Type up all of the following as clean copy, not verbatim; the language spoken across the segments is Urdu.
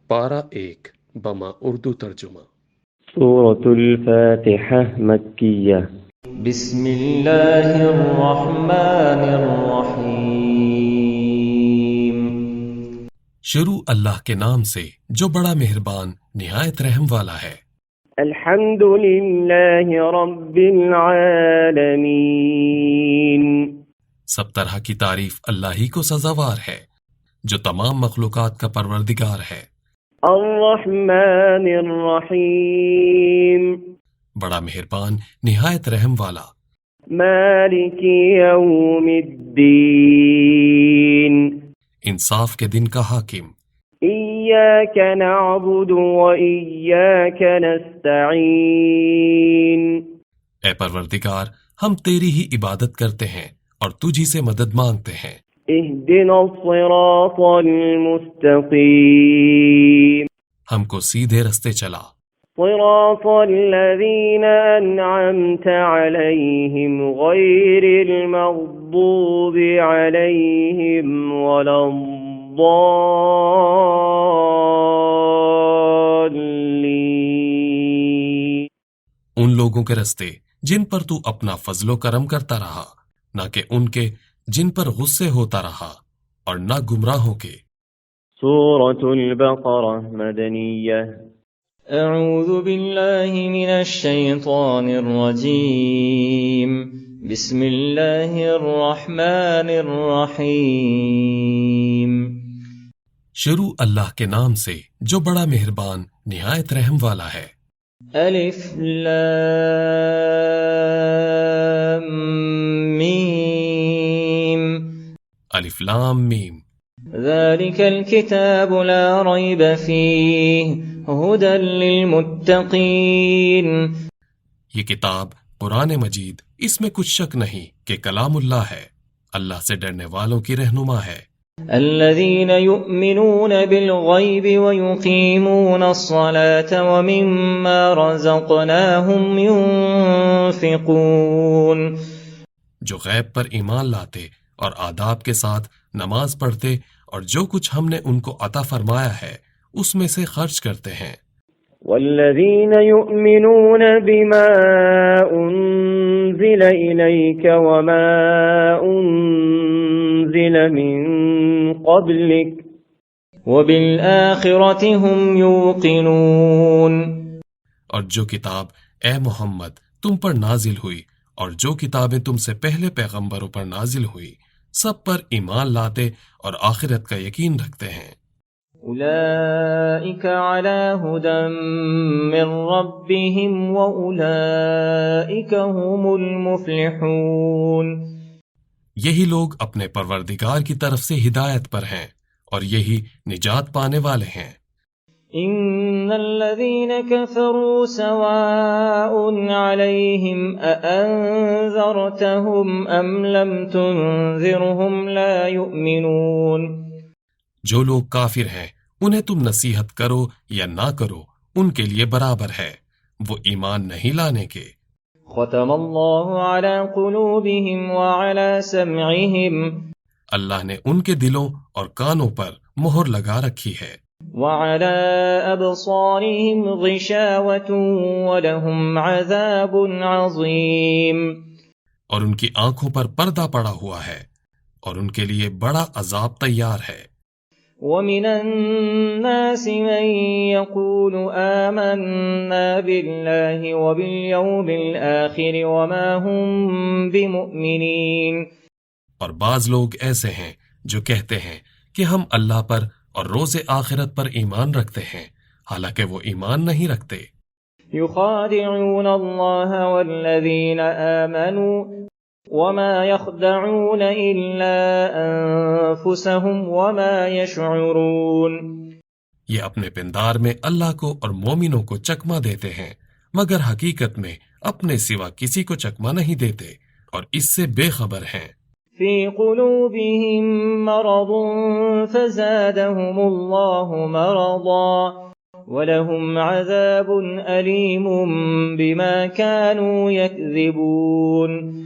پارہ 1 بما اردو ترجمہ۔ سورة الفاتحة مكية۔ بسم اللہ الرحمن الرحیم۔ شروع اللہ کے نام سے جو بڑا مہربان نہایت رحم والا ہے۔ الحمد للہ رب العالمین۔ سب طرح کی تعریف اللہ ہی کو سزاوار ہے جو تمام مخلوقات کا پروردگار ہے۔ الرحمن الرحیم۔ بڑا مہربان نہایت رحم والا۔ مالک یوم الدین۔ انصاف کے دن کا حاکم۔ ایاک نعبد و ایاک نستعین۔ اے پروردگار، ہم تیری ہی عبادت کرتے ہیں اور تجھی سے مدد مانگتے ہیں۔ اہدنا الصراط المستقیم۔ ہم کو سیدھے رستے چلا۔ صراط الذین انعمت علیہم غیر المغضوب علیہم ولا الضالین۔ ان لوگوں کے رستے جن پر تو اپنا فضل و کرم کرتا رہا، نہ کہ ان کے جن پر غصے ہوتا رہا، اور نہ گمراہوں کے۔ سورة البقرہ مدنیہ۔ اعوذ باللہ من الشیطان الرجیم۔ بسم اللہ الرحمن الرحیم۔ شروع اللہ کے نام سے جو بڑا مہربان نہایت رحم والا ہے۔ الف لام میم۔ الف لام میم۔ ذلك الكتاب لا ريب فيه هدى للمتقين۔ یہ کتاب قرآن مجید، اس میں کچھ شک نہیں کہ کلام اللہ ہے، اللہ سے ڈرنے والوں کی رہنما ہے۔ الذين يؤمنون بالغيب ويقيمون الصلاة ومما رزقناهم ينفقون۔ جو غیب پر ایمان لاتے اور آداب کے ساتھ نماز پڑھتے اور جو کچھ ہم نے ان کو عطا فرمایا ہے اس میں سے خرچ کرتے ہیں۔ والذین یؤمنون بما انزل الیک وما انزل من قبلک وبالآخرة هم يوقنون۔ اور جو کتاب اے محمد تم پر نازل ہوئی اور جو کتابیں تم سے پہلے پیغمبروں پر نازل ہوئی، سب پر ایمان لاتے اور آخرت کا یقین رکھتے ہیں۔ اولئک علی ھدی من ربہم واولئک هم المفلحون۔ یہی لوگ اپنے پروردگار کی طرف سے ہدایت پر ہیں اور یہی نجات پانے والے ہیں۔ ان الذين كفروا سواء عليهم أأنذرتهم ام لم تنذرهم لا يؤمنون۔ جو لوگ کافر ہیں انہیں تم نصیحت کرو یا نہ کرو ان کے لیے برابر ہے، وہ ایمان نہیں لانے کے۔ ختم اللہ علی قلوبهم وعلی سمعهم۔ اللہ نے ان کے دلوں اور کانوں پر مہر لگا رکھی ہے۔ وعلى أبصارهم غشاوة ولهم عذاب عظيم۔ اور ان کی آنکھوں پر پردہ پڑا ہوا ہے اور ان کے لیے بڑا عذاب تیار ہے۔ ومن الناس من يقول آمنا بالله وباليوم الآخر وما هم بمؤمنين۔ اور بعض لوگ ایسے ہیں جو کہتے ہیں کہ ہم اللہ پر اور روز آخرت پر ایمان رکھتے ہیں، حالانکہ وہ ایمان نہیں رکھتے۔ يخادعون الله والذين آمنوا وما يخدعون إلا أنفسهم وما يشعرون۔ یہ اپنے پندار میں اللہ کو اور مومنوں کو چکمہ دیتے ہیں، مگر حقیقت میں اپنے سوا کسی کو چکمہ نہیں دیتے اور اس سے بے خبر ہیں۔ في قلوبهم مرض فزادهم الله مرضا ولهم عذاب أليم بما كانوا يكذبون۔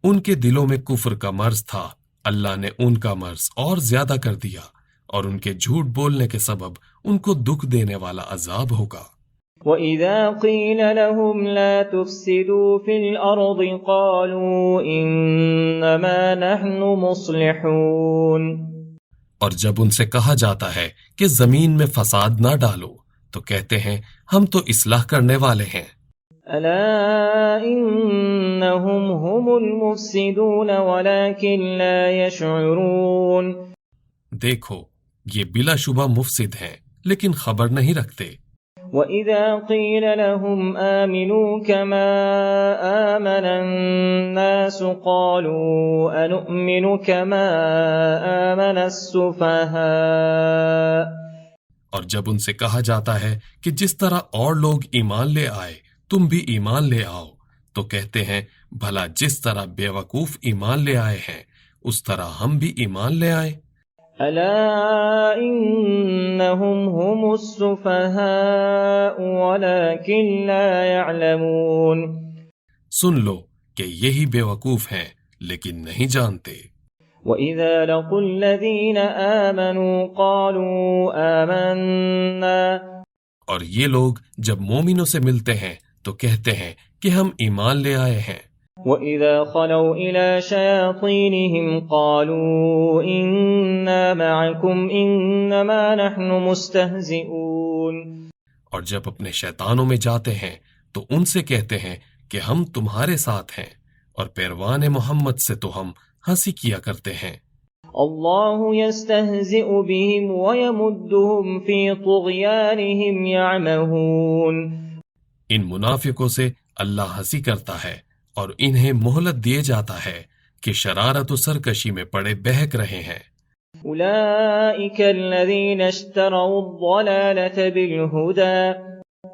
ان کے دلوں میں کفر کا مرض تھا، اللہ نے ان کا مرض اور زیادہ کر دیا اور ان کے جھوٹ بولنے کے سبب ان کو دکھ دینے والا عذاب ہوگا۔ وَإِذَا قِيلَ لَهُمْ لَا تُفْسِدُوا فِي الْأَرْضِ قَالُوا إِنَّمَا نَحْنُ مُصْلِحُونَ، اور جب ان سے کہا جاتا ہے کہ زمین میں فساد نہ ڈالو تو کہتے ہیں ہم تو اصلاح کرنے والے ہیں۔ أَلَا إِنَّهُمْ هُمُ الْمُفْسِدُونَ وَلَكِنْ لَا يَشْعُرُونَ، دیکھو یہ بلا شبہ مفسد ہیں لیکن خبر نہیں رکھتے۔ وَإِذَا قِيلَ لَهُمْ آمِنُوا كَمَا آمَنَ النَّاسُ قَالُوا أَنُؤْمِنُ كَمَا آمَنَ السُّفَهَاءُ، اور جب ان سے کہا جاتا ہے کہ جس طرح اور لوگ ایمان لے آئے تم بھی ایمان لے آؤ تو کہتے ہیں بھلا جس طرح بے وقوف ایمان لے آئے ہیں اس طرح ہم بھی ایمان لے آئیں۔ أَلَا إِنَّهُمْ هُمُ السُّفَهَاءُ وَلَكِنْ لَا يَعْلَمُونَ، سن لو کہ یہی بے وقوف ہیں لیکن نہیں جانتے۔ وَإِذَا لَقُوا الَّذِينَ آمَنُوا قَالُوا آمَنَّا، اور یہ لوگ جب مومنوں سے ملتے ہیں تو کہتے ہیں کہ ہم ایمان لے آئے ہیں۔ وَإِذَا خَلَوْا إِلَى شَيَاطِينِهِمْ قَالُوا إِنَّا مَعَكُمْ إِنَّمَا نَحْنُ مُسْتَهْزِئُونَ، اور جب اپنے شیطانوں میں جاتے ہیں تو ان سے کہتے ہیں کہ ہم تمہارے ساتھ ہیں اور پیروان محمد سے تو ہم ہنسی کیا کرتے ہیں۔ اللہ يستهزئ بهم ويمدهم في طغيانهم يعمهون، ان منافقوں سے اللہ ہنسی کرتا ہے اور انہیں مہلت دیے جاتا ہے کہ شرارت و سرکشی میں پڑے بہک رہے ہیں۔ أولئك الذين اشتروا الضلالة بالهدى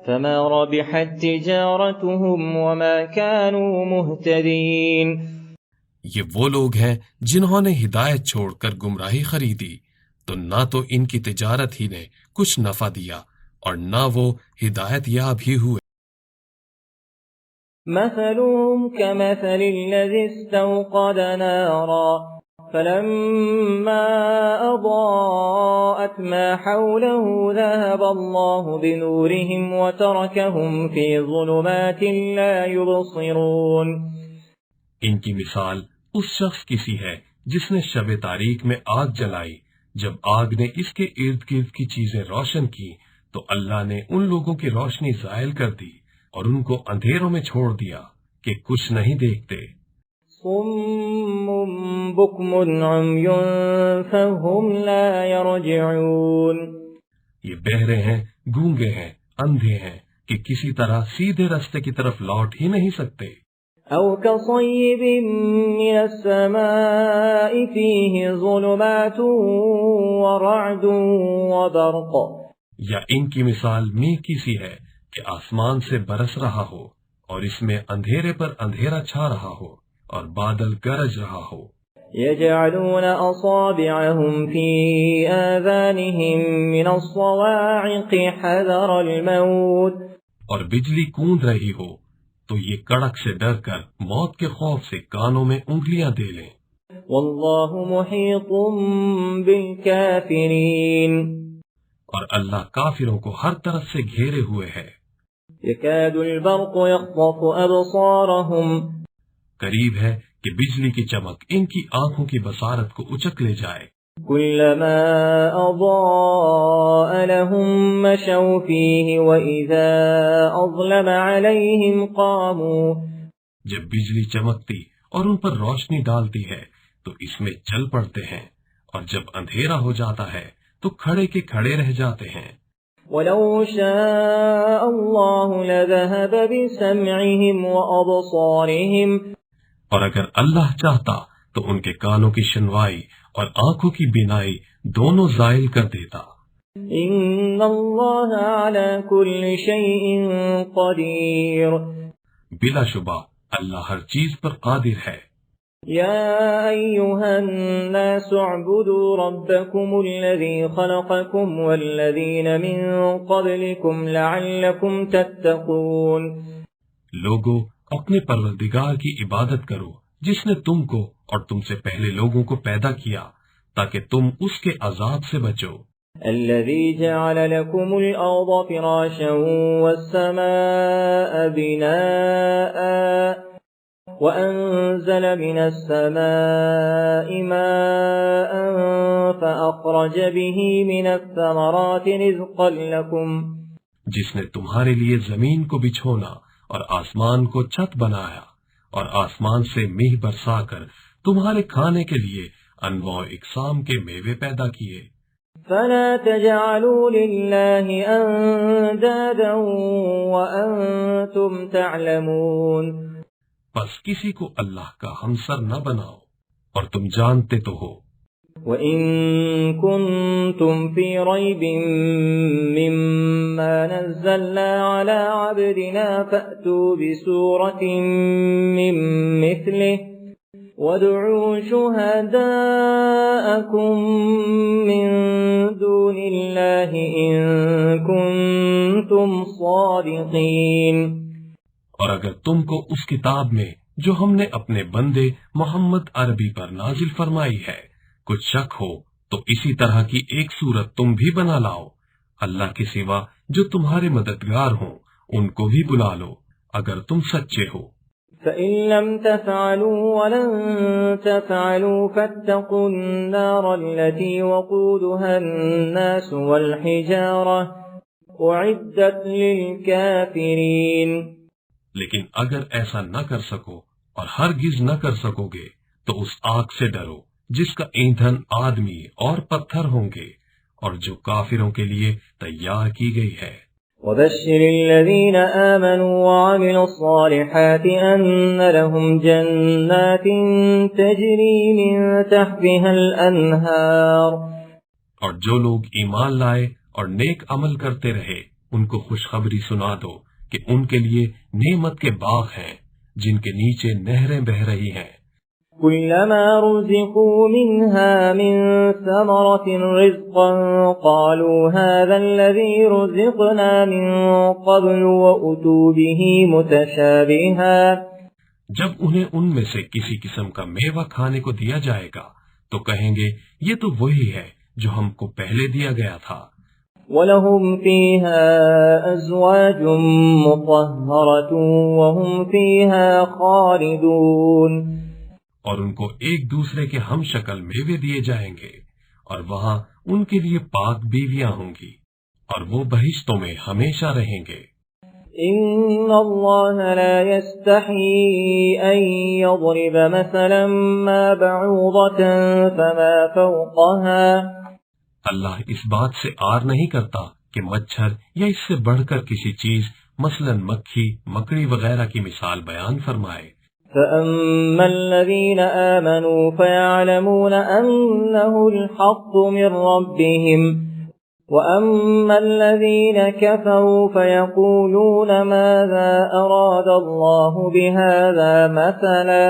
فما ربحت تجارتهم وما كانوا مهتدين، یہ وہ لوگ ہیں جنہوں نے ہدایت چھوڑ کر گمراہی خریدی تو نہ تو ان کی تجارت ہی نے کچھ نفع دیا اور نہ وہ ہدایت یاب ہی ہوئے۔ مثلهم كمثل الذي استوقد نارا فلما أضاءت ما حوله ذهب الله بنورهم وتركهم في ظلمات لا يبصرون، ان کی مثال اس شخص کی سی ہے جس نے شب تاریک میں آگ جلائی، جب آگ نے اس کے ارد گرد کی چیزیں روشن کی تو اللہ نے ان لوگوں کی روشنی زائل کر دی اور ان کو اندھیروں میں چھوڑ دیا کہ کچھ نہیں دیکھتے۔ صم بكم عمي فهم لا يرجعون، یہ بہرے ہیں، گونگے ہیں، اندھے ہیں کہ کسی طرح سیدھے راستے کی طرف لوٹ ہی نہیں سکتے۔ أو كصيب من السماء فيه ظلمات ورعد وبرق، یا ان کی مثال میغ کی سی ہے کہ آسمان سے برس رہا ہو اور اس میں اندھیرے پر اندھیرا چھا رہا ہو اور بادل گرج رہا ہو۔ يجعلون أصابعهم في آذانهم من الصواعق حذر الموت، اور بجلی کوند رہی ہو تو یہ کڑک سے ڈر کر موت کے خوف سے کانوں میں انگلیاں دے لیں۔ والله محيط بالكافرين، اور اللہ کافروں کو ہر طرف سے گھیرے ہوئے ہے۔ يكاد البرق يخطف أبصارهم، قریب ہے کہ بجلی کی چمک ان کی آنکھوں کی بصارت کو اچک لے جائے۔ كلما أضاء لهم مشوا فيه وإذا أظلم عليهم قاموا، جب بجلی چمکتی اور ان پر روشنی ڈالتی ہے تو اس میں چل پڑتے ہیں اور جب اندھیرا ہو جاتا ہے تو کھڑے کے کھڑے رہ جاتے ہیں۔ ولو شاء الله لذهب بسمعهم وأبصارهم، اور اگر اللہ چاہتا تو ان کے کانوں کی شنوائی اور آنکھوں کی بینائی دونوں زائل کر دیتا۔ إن الله على كل شيء قدير، بلا شبہ اللہ ہر چیز پر قادر ہے۔ يا أيها الناس اعبدوا ربكم الذي خلقكم والذين من قبلكم لعلكم تتقون، لوگو اپنے پروردگار کی عبادت کرو جس نے تم کو اور تم سے پہلے لوگوں کو پیدا کیا تاکہ تم اس کے عذاب سے بچو۔ الذي جعل لكم الأرض فراشا والسماء بناء وأنزل من السماء ماء فأخرج به من الثمرات رزقا لكم، جس نے تمہارے لیے زمین کو بچھونا اور آسمان کو چھت بنایا اور آسمان سے میہ برسا کر تمہارے کھانے کے لیے انواع اقسام کے میوے پیدا کیے۔ فلا تجعلوا لله أندادا وأنتم تعلمون، پس کسی کو اللہ کا ہمسر نہ بناؤ اور تم جانتے تو ہو۔ وَإِن كُنتم فِي رَيْبٍ مِّمَّا نَزَّلْنَا عَلَى عَبْدِنَا فَأْتُوا بِسُورَةٍ مِّن مِّثْلِهِ وَادْعُوا شُهَدَاءَكُم مِّن دُونِ اللَّهِ إِن كُنتُمْ صَادِقِينَ۔ اور اگر تم کو اس کتاب میں جو ہم نے اپنے بندے محمد عربی پر نازل فرمائی ہے کچھ شک ہو تو اسی طرح کی ایک صورت تم بھی بنا لاؤ، اللہ کے سوا جو تمہارے مددگار ہوں ان کو بھی بلا لو اگر تم سچے ہو۔ فَإِن لَّمْ تَفْعَلُوا وَلَن تَفْعَلُوا فَاتَّقُوا النَّارَ الَّتِي وَقُودُهَا النَّاسُ وَالْحِجَارَةُ أُعِدَّتْ لِلْكَافِرِينَ۔ لیکن اگر ایسا نہ کر سکو اور ہرگز نہ کر سکو گے تو اس آگ سے ڈرو جس کا ایندھن آدمی اور پتھر ہوں گے اور جو کافروں کے لیے تیار کی گئی ہے۔ وَبَشِّرِ الَّذِينَ آمَنُوا وَعَمِلُوا الصَّالِحَاتِ أَنَّ لَهُمْ جَنَّاتٍ تَجْرِي مِن تَحْتِهَا الْأَنْهَارُ، اور جو لوگ ایمان لائے اور نیک عمل کرتے رہے ان کو خوشخبری سنا دو کہ ان کے لیے نعمت کے باغ ہیں جن کے نیچے نہریں بہہ رہی ہیں۔ كُلَّمَا رُزِقُوا مِنْهَا مِن ثَمَرَةٍ رِزْقًا قَالُوا هَذَا الَّذِي رُزِقْنَا مِن قَبْلُ وَأُتُوا بِهِ مُتَشَابِهًا، جب انہیں ان میں سے کسی قسم کا میوہ کھانے کو دیا جائے گا تو کہیں گے یہ تو وہی ہے جو ہم کو پہلے دیا گیا تھا۔ وَلَهُمْ فِيهَا أَزْوَاجٌ مُطَهَّرَةٌ وَهُمْ فِيهَا خَالِدُونَ، اور ان کو ایک دوسرے کے ہم شکل میوے دیے جائیں گے اور وہاں ان کے لیے پاک بیویاں ہوں گی اور وہ بہشتوں میں ہمیشہ رہیں گے۔ إِنَّ اللَّهَ لَا يَسْتَحْيِي أَن يَضْرِبَ مَثَلًا مَّا بَعُوضَةً فَمَا فَوْقَهَا، اللہ اس بات سے عار نہیں کرتا کہ مچھر یا اس سے بڑھ کر کسی چیز مثلا مکھی مکڑی وغیرہ کی مثال بیان فرمائے۔ فَأَمَّا الَّذِينَ آمَنُوا فَيَعْلَمُونَ أَنَّهُ الْحَقُّ مِن رَّبِّهِمْ، وَأَمَّا الَّذِينَ كَفَرُوا فَيَقُولُونَ مَاذَا أَرَادَ اللَّهُ بِهَذَا مَثَلًا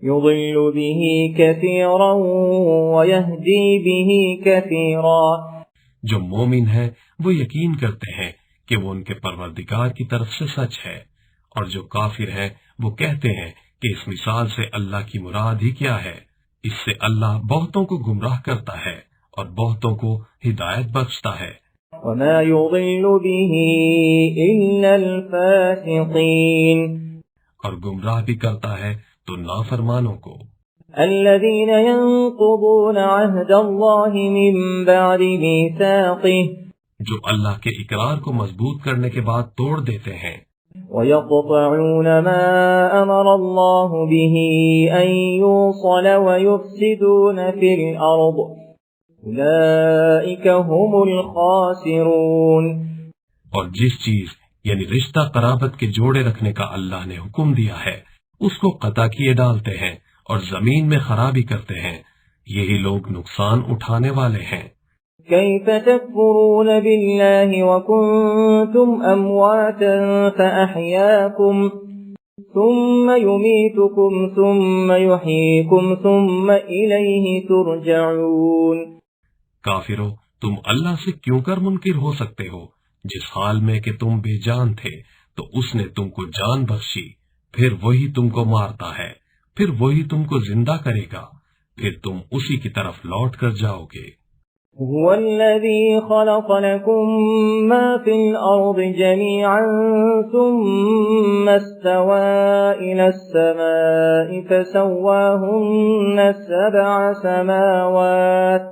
يُضِلُّ بِهِ كَثِيرًا وَيَهْدِي بِهِ كَثِيرًا۔ جو مومن ہیں وہ یقین کرتے ہیں کہ وہ ان کے پروردگار کی طرف سے سچ ہے، اور جو کافر ہیں وہ کہتے ہیں کہ اس مثال سے اللہ کی مراد ہی کیا ہے، اس سے اللہ بہتوں کو گمراہ کرتا ہے اور بہتوں کو ہدایت بخشتا ہے۔ وَمَا يُضِلُّ بِهِ إِلَّا الْفَاسِقِينَ، اور گمراہ بھی کرتا ہے تو نافرمانوں کو۔ الَّذِينَ يَنقُضُونَ عَهْدَ اللَّهِ مِن بَعْدِ مِيثَاقِهِ، جو اللہ کے اقرار کو مضبوط کرنے کے بعد توڑ دیتے ہیں، وَيَقْطَعُونَ مَا أَمَرَ اللَّهُ بِهِ أَن يُوصَلَ وَيُفْسِدُونَ فِي الْأَرْضِ أُولَئِكَ هُمُ الْخَاسِرُونَ۔ اور جس چیز یعنی رشتہ قرابت کے جوڑے رکھنے کا اللہ نے حکم دیا ہے اس کو قطع کیے ڈالتے ہیں اور زمین میں خرابی کرتے ہیں، یہی لوگ نقصان اٹھانے والے ہیں۔ كيف تكفرون بالله وكنتم أمواتا فأحياكم ثم يميتكم ثم يحييكم ثم إليه ترجعون۔ کافرو، تم اللہ سے کیوں کر منکر ہو سکتے ہو؟ جس حال میں کہ تم بے جان تھے تو اس نے تم کو جان بخشی، پھر وہی تم کو مارتا ہے، پھر وہی تم کو زندہ کرے گا، پھر تم اسی کی طرف لوٹ کر جاؤ گے۔ هو الذي خلق لكم ما في الأرض جميعا ثم استوى إلى السماء فسواهن 7 سماوات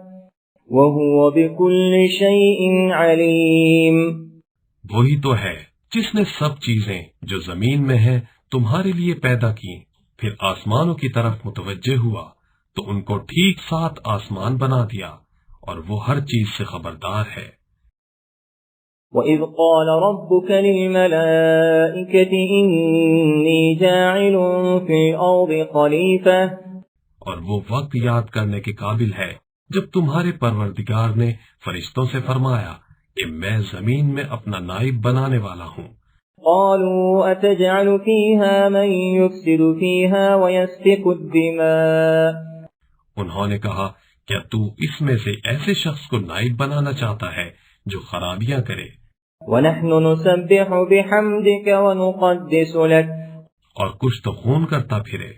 وهو بكل شيء عليم۔ وہی تو ہے جس نے سب چیزیں جو زمین میں ہیں تمہارے لیے پیدا کی، پھر آسمانوں کی طرف متوجہ ہوا تو ان کو ٹھیک 7 آسمان بنا دیا، اور وہ ہر چیز سے خبردار ہے۔ وَإِذْ قَالَ رَبُّكَ لِلْمَلَائِكَةِ إِنِّي جَاعِلٌ فِي الْأَرْضِ خَلِيفَةً، اور وہ وقت یاد کرنے کے قابل ہے جب تمہارے پروردگار نے فرشتوں سے فرمایا کہ میں زمین میں اپنا نائب بنانے والا ہوں۔ قَالُوا أَتَجْعَلُ فِيهَا مَن يُفْسِدُ فِيهَا وَيَسْفِكُ الدِّمَاءَ، انہوں نے کہا کیا تو اس میں سے ایسے شخص کو نائب بنانا چاہتا ہے جو خرابیاں کرے؟ وَنَحْنُ نُسَبِّحُ بِحَمْدِكَ وَنُقَدِّسُ لَكَ، اور کچھ تو خون کرتا پھرے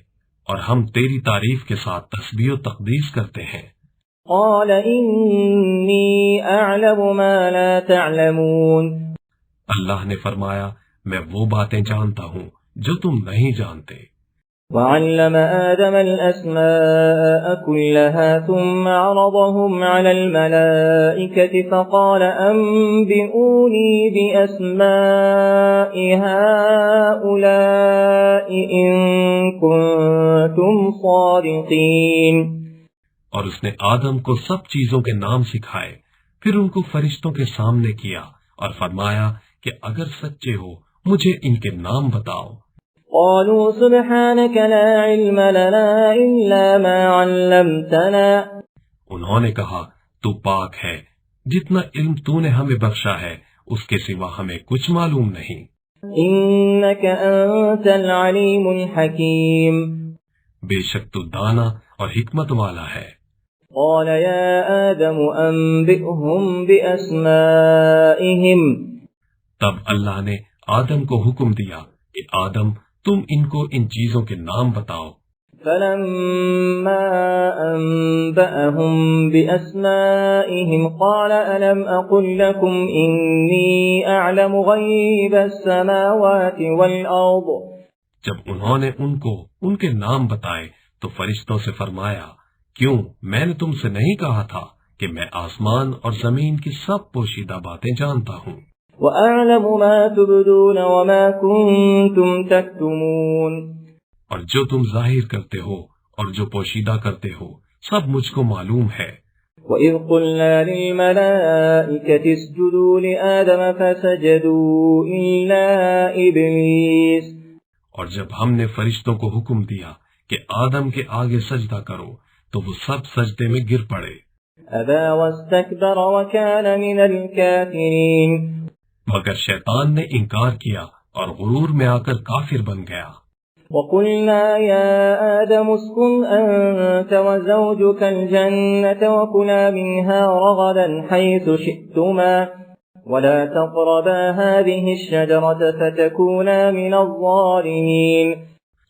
اور ہم تیری تعریف کے ساتھ تسبیح و تقدیس کرتے ہیں۔ قَالَ إِنِّي أَعْلَمُ مَا لَا تَعْلَمُونَ، اللہ نے فرمایا میں وہ باتیں جانتا ہوں جو تم نہیں جانتے۔ وَعَلَّمَ آدَمَ الْأَسْمَاءَ كُلَّهَا ثُمَّ عَرَضَهُمْ عَلَى الْمَلَائِكَةِ فَقَالَ أَنبِئُونِي بِأَسْمَاءِ هَؤُلَاءِ إِن كُنتُمْ صَادِقِينَ۔ اور اس نے آدم کو سب چیزوں کے نام سکھائے، پھر ان کو فرشتوں کے سامنے کیا اور فرمایا کہ اگر سچے ہو مجھے ان کے نام بتاؤ۔ قالوا سبحانك لا علم لنا إلا ما علمتنا، انہوں نے کہا تو پاک ہے، جتنا علم تو نے ہمیں بخشا ہے اس کے سوا ہمیں کچھ معلوم نہیں۔ إنك أنت العليم الحكيم، بے شک تو دانا اور حکمت والا ہے۔ قال يا آدم أنبئهم بأسمائهم، تب اللہ نے آدم کو حکم دیا کہ آدم تم ان کو ان چیزوں کے نام بتاؤ۔ فلما أنبأهم بأسمائهم قال ألم أقل لكم إني أعلم غيب السماوات والأرض، جب انہوں نے ان کو ان کے نام بتائے تو فرشتوں سے فرمایا کیوں میں نے تم سے نہیں کہا تھا کہ میں آسمان اور زمین کی سب پوشیدہ باتیں جانتا ہوں۔ وَأَعْلَمُ مَا تُبْدُونَ وَمَا كُنتُمْ تَكْتُمُونَ، اور جو تم ظاہر کرتے ہو اور جو پوشیدہ کرتے ہو سب مجھ کو معلوم ہے۔ وَإِذْ قُلْنَا لِلْمَلَائِكَةِ اسْجُدُوا لِآدَمَ فَسَجَدُوا إِلَّا إِبْلِيسَ، اور جب ہم نے فرشتوں کو حکم دیا کہ آدم کے آگے سجدہ کرو تو وہ سب سجدے میں گر پڑے۔ أَبَى وَاسْتَكْبَرَ وَكَانَ مِنَ الْكَافِرِينَ، مگر شیطان نے انکار کیا اور غرور میں آ کر کافر بن گیا۔ وَقُلْنَا يَا آدَمُ اسْكُنْ أَنْتَ وَزَوْجُكَ الْجَنَّةَ وَكُلَا مِنْهَا رَغَدًا حَيْثُ شِئْتُمَا وَلَا تَقْرَبَا هَذِهِ الشَّجَرَةَ فَتَكُونَا مِنَ الظَّالِمِينَ،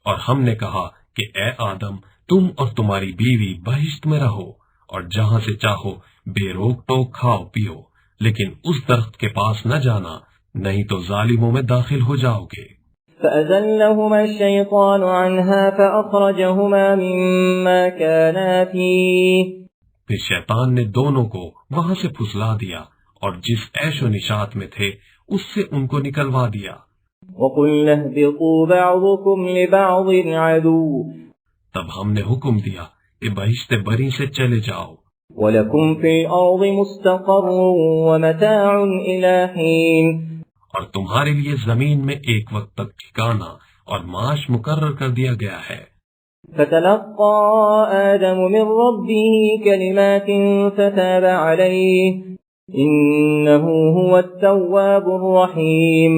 اور ہم نے کہا کہ اے آدم تم اور تمہاری بیوی بہشت میں رہو اور جہاں سے چاہو بے روک ٹوک کھاؤ پیو، لیکن اس درخت کے پاس نہ جانا نہیں تو ظالموں میں داخل ہو جاؤ گے۔ فأزلهما الشيطان عنها فأخرجهما مما كانا فيه، پھر شیطان نے دونوں کو وہاں سے پھسلا دیا اور جس عیش و نشاط میں تھے اس سے ان کو نکلوا دیا۔ وَقُلْنَا اهْبِطُوا بَعْضُكُمْ لِبَعْضٍ عَدُوٌّ، تب ہم نے حکم دیا کہ بہشت بری سے چلے جاؤ، وَلَكُمْ فِي الْأَرْضِ مُسْتَقَرٌّ وَمَتَاعٌ إِلَى حِينٍ، اور تمہارے لیے زمین میں ایک وقت تک ٹھکانہ اور معاش مقرر کر دیا گیا ہے۔ فَتَلَقَّى آدَمُ مِنْ رَبِّهِ كَلِمَاتٍ فَتَابَ عَلَيْهِ إِنَّهُ هُوَ التَّوَّابُ الرَّحِيمُ،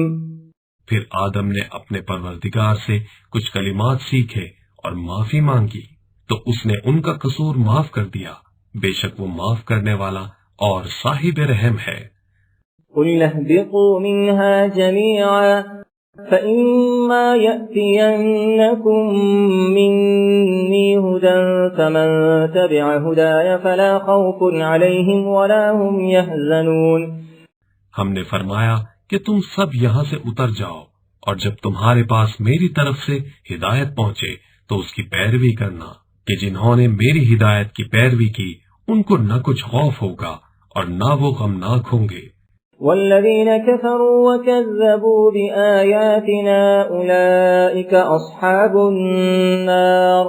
پھر آدم نے اپنے پروردگار سے کچھ کلمات سیکھے اور معافی مانگی تو اس نے ان کا قصور معاف کر دیا، بے شک وہ معاف کرنے والا اور صاحب رحم ہے۔ قُلْنَا اهْبِطُوا مِنْهَا جَمِيعًا فإما يأتينكم مني هدى فمن تبع هداي فلا خوف عليهم ولا هم يحزنون۔ ہم نے فرمایا کہ تم سب یہاں سے اتر جاؤ، اور جب تمہارے پاس میری طرف سے ہدایت پہنچے تو اس کی پیروی کرنا، کہ جنہوں نے میری ہدایت کی پیروی کی ان کو نہ کچھ خوف ہوگا اور نہ وہ غمناک ہوں گے۔ والذين كفروا وكذبوا بآياتنا أولئك أصحاب النار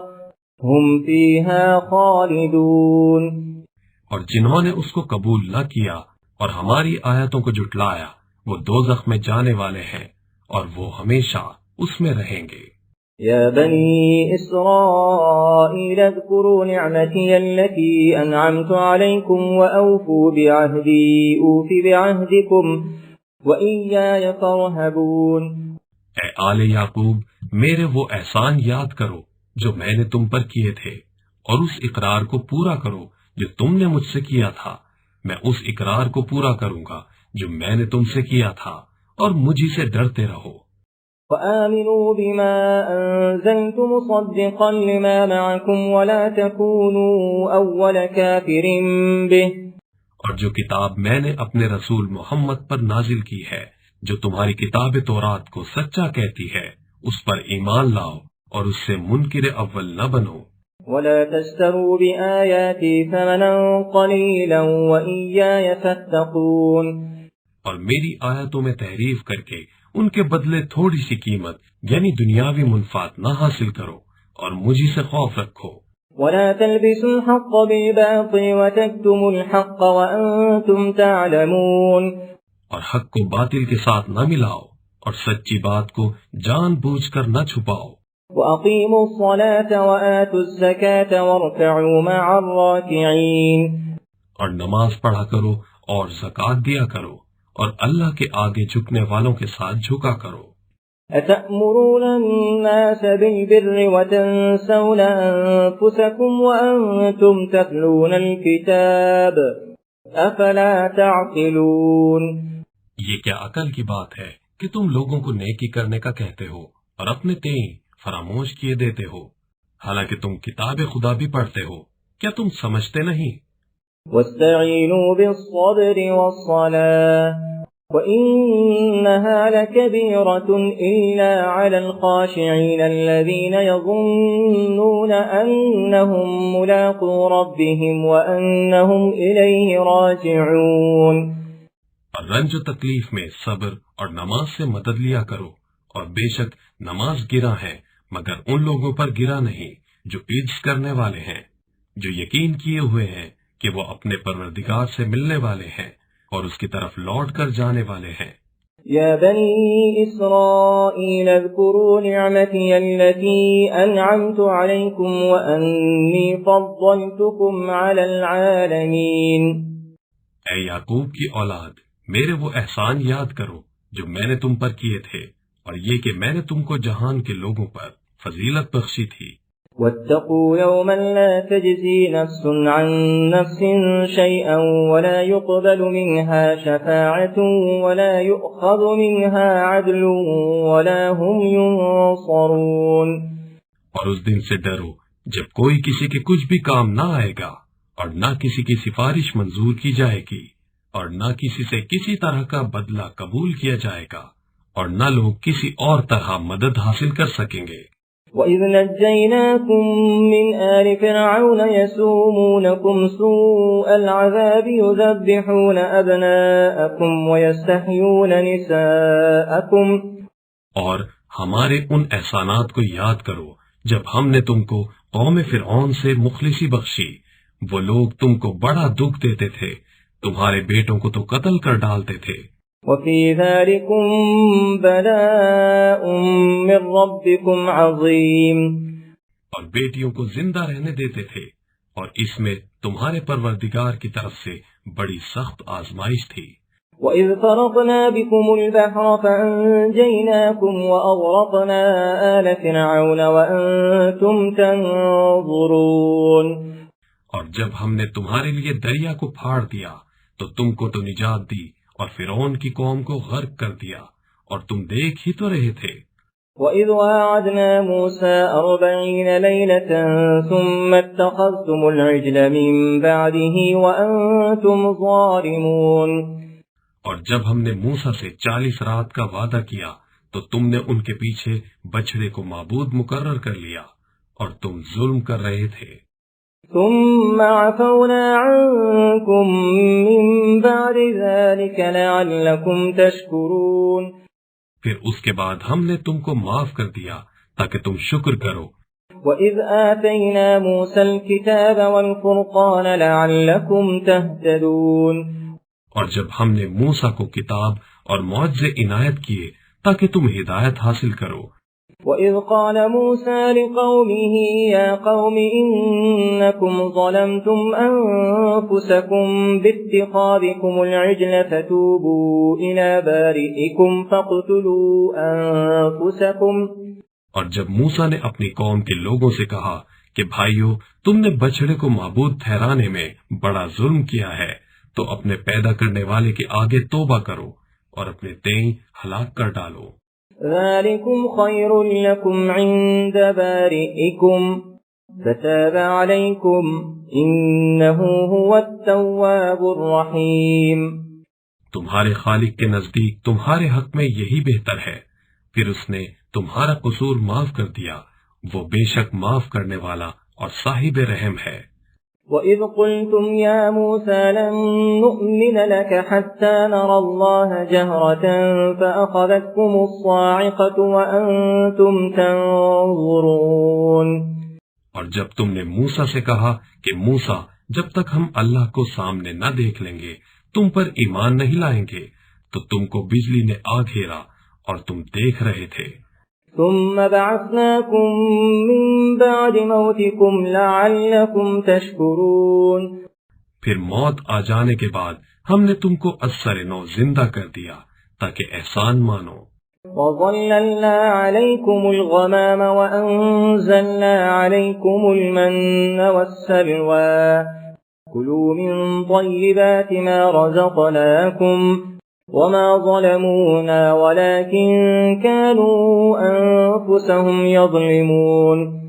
هم فيها خالدون۔ اور جنہوں نے اس کو قبول نہ کیا اور ہماری آیتوں کو جھٹلایا وہ دوزخ میں جانے والے ہیں اور وہ ہمیشہ اس میں رہیں گے۔ يا بني إسرائيل اذكروا نعمتي التي أنعمت عليكم وأوفوا بعهدي أوف بعهدكم وإياي فارهبون۔ اے آل یعقوب، میرے وہ احسان یاد کرو جو میں نے تم پر کیے تھے، اور اس اقرار کو پورا کرو جو تم نے مجھ سے کیا تھا۔ میں اس اقرار کو پورا کروں گا جو میں نے تم سے کیا تھا، اور مجھے سے ڈرتے رہو۔ وآمنوا بما أنزلت مصدقا لما معكم ولا تكونوا أول كافر به۔ اور جو کتاب میں نے اپنے رسول محمد پر نازل کی ہے جو تمہاری کتاب تورات کو سچا کہتی ہے، اس پر ایمان لاؤ اور اس سے منکر اول نہ بنو۔ ولا تشتروا بآياتي ثمنا قليلا وإياي فاتقون۔ اور میری آیتوں میں تحریف کر کے ان کے بدلے تھوڑی سی قیمت یعنی دنیاوی منفعت نہ حاصل کرو اور مجھے سے خوف رکھو۔ ولا تلبسوا الحق بالباطل وتكتموا الحق وأنتم تعلمون۔ اور حق کو باطل کے ساتھ نہ ملاؤ اور سچی بات کو جان بوجھ کر نہ چھپاؤ۔ وأقيموا الصلاة وآتوا الزكاة واركعوا مع الراكعين۔ اور نماز پڑھا کرو اور زکوٰۃ دیا کرو اور اللہ کے آگے جھکنے والوں کے ساتھ جھکا کرو۔ أتأمرون الناس بالبر وتنسون أنفسكم وأنتم تتلون الكتاب أفلا تعقلون۔ یہ کیا عقل کی بات ہے کہ تم لوگوں کو نیکی کرنے کا کہتے ہو اور اپنے تئیں فراموش کیے دیتے ہو، حالانکہ تم کتاب خدا بھی پڑھتے ہو، کیا تم سمجھتے نہیں؟ واستعینوا بالصبر والصلاة وإنها لكبيرة إلا على الخاشعين الذين يظنون أنهم ملاقو ربهم وأنهم إليه راجعون۔ اور رنج و تکلیف میں صبر اور نماز سے مدد لیا کرو، اور بے شک نماز گرا ہے مگر ان لوگوں پر گرا نہیں جو عجز کرنے والے ہیں، جو یقین کیے ہوئے ہیں کہ وہ اپنے پروردگار سے ملنے والے ہیں اور اس کی طرف لوٹ کر جانے والے ہیں۔ یا بنی اسرائیل اذکروا نعمتی التي انعمت علیکم وانی فضلتکم علی العالمین۔ اے یعقوب کی اولاد، میرے وہ احسان یاد کرو جو میں نے تم پر کیے تھے، اور یہ کہ میں نے تم کو جہان کے لوگوں پر فضیلت بخشی تھی۔ واتقوا يوما لا تجزي نفس عن نفس شيئا ولا يقبل منها شفاعة ولا يؤخذ منها عدل ولا هم ينصرون۔ اور اس دن سے ڈرو جب کوئی کسی کے کچھ بھی کام نہ آئے گا، اور نہ کسی کی سفارش منظور کی جائے گی، اور نہ کسی سے کسی طرح کا بدلہ قبول کیا جائے گا، اور نہ لوگ کسی اور طرح مدد حاصل کر سکیں گے۔ وَإِذْ نَجَّيْنَاكُمْ مِنْ آلِ فِرْعَوْنَ يَسُومُونَكُمْ سُوءَ الْعَذَابِ يُذَبِّحُونَ أَبْنَاءَكُمْ وَيَسْتَحْيُونَ نِسَاءَكُمْ۔ اور ہمارے ان احسانات کو یاد کرو جب ہم نے تم کو قوم فرعون سے مخلصی بخشی، وہ لوگ تم کو بڑا دکھ دیتے تھے، تمہارے بیٹوں کو تو قتل کر ڈالتے تھے۔ وَفِي ذَلِكُمْ بَلَاءٌ مِّن رَّبِّكُمْ عَظِيمٌ۔ اور بیٹیوں کو زندہ رہنے دیتے تھے، اور اس میں تمہارے پروردگار کی طرف سے بڑی سخت آزمائش تھی۔ وَإِذْ فَرَقْنَا بِكُمُ الْبَحْرَ فَأَنجَيْنَاكُمْ وَأَغْرَقْنَا آلَ فِرْعَوْنَ وَأَنتُمْ تَنظُرُونَ۔ اور جب ہم نے تمہارے لیے دریا کو پھاڑ دیا تو تم کو تو نجات دی، اور فرعون کی قوم کو غرق کر دیا، اور تم دیکھ ہی تو رہے تھے۔ وَإِذْ وَاعَدْنَا مُوسَىٰ 40 لَيْلَةً ثُمَّ اتَّخَذْتُمُ الْعِجْلَ مِن بَعْدِهِ وَأَنتُمْ ظَالِمُونَ۔ اور جب ہم نے موسیٰ سے 40 رات کا وعدہ کیا تو تم نے ان کے پیچھے بچڑے کو معبود مقرر کر لیا اور تم ظلم کر رہے تھے۔ ثم عفونا عنكم من بعد ذلك لعلكم تشكرون۔ پھر اس کے بعد ہم نے تم کو معاف کر دیا تاکہ تم شکر کرو۔ وَإِذْ آتَيْنَا مُوسَى الْكِتَابَ وَالْفُرْقَانَ لَعَلَّكُمْ تَهْتَدُونَ۔ اور جب ہم نے موسیٰ کو کتاب اور معجزے عنایت کیے تاکہ تم ہدایت حاصل کرو۔ وَإِذْ قَالَ مُوسَى لِقَوْمِهِ يَا قَوْمِ إِنَّكُمْ ظَلَمْتُمْ أَنفُسَكُمْ بِاتِّخَاذِكُمُ الْعِجْلَ فَتُوبُوا إِلَى بَارِئِكُمْ فَاقْتُلُوا أَنفُسَكُمْ۔ اور جب موسیٰ نے اپنی قوم کے لوگوں سے کہا کہ بھائیو تم نے بچڑے کو معبود ٹھہرانے میں بڑا ظلم کیا ہے تو اپنے پیدا کرنے والے کے آگے توبہ کرو اور اپنے تئیں ہلاک کر ڈالو۔ ذَلِكُمْ خَيْرٌ لَكُمْ عِندَ بَارِئِكُمْ فَتَابَ عَلَيْكُمْ إِنَّهُ هُوَ التَّوَّابُ الرَّحِيمُ۔ تمہارے خالق کے نزدیک تمہارے حق میں یہی بہتر ہے، پھر اس نے تمہارا قصور معاف کر دیا، وہ بے شک معاف کرنے والا اور صاحب رحم ہے۔ وَإِذْ قُلْتُمْ يَا مُوسَى لَن نُّؤْمِنَ لَكَ حَتَّى نَرَى اللَّهَ جَهْرَةً فَأَخَذَتْكُمُ الصَّاعِقَةُ وَأَنتُمْ تَنظُرُونَ۔ اور جب تم نے موسیٰ سے کہا کہ موسیٰ جب تک ہم اللہ کو سامنے نہ دیکھ لیں گے تم پر ایمان نہیں لائیں گے، تو تم کو بجلی نے آ گھیرا اور تم دیکھ رہے تھے۔ ثم بعثناكم من بعد موتكم لعلكم تشكرون۔ پھر موت آ جانے کے بعد ہم نے تم کو اثر نو زندہ کر دیا تاکہ احسان مانو۔ وَظَلَّلْنَا عَلَيْكُمُ الْغَمَامَ وَأَنزَلْنَا عَلَيْكُمُ الْمَنَّ وَالسَّلْوَىٰ كُلُوا مِن طَيِّبَاتِ مَا رَزَقْنَاكُمْ وَمَا ظَلَمُونَا وَلَكِن كَانُوا أَنفُسَهُمْ يَظْلِمُونَ۔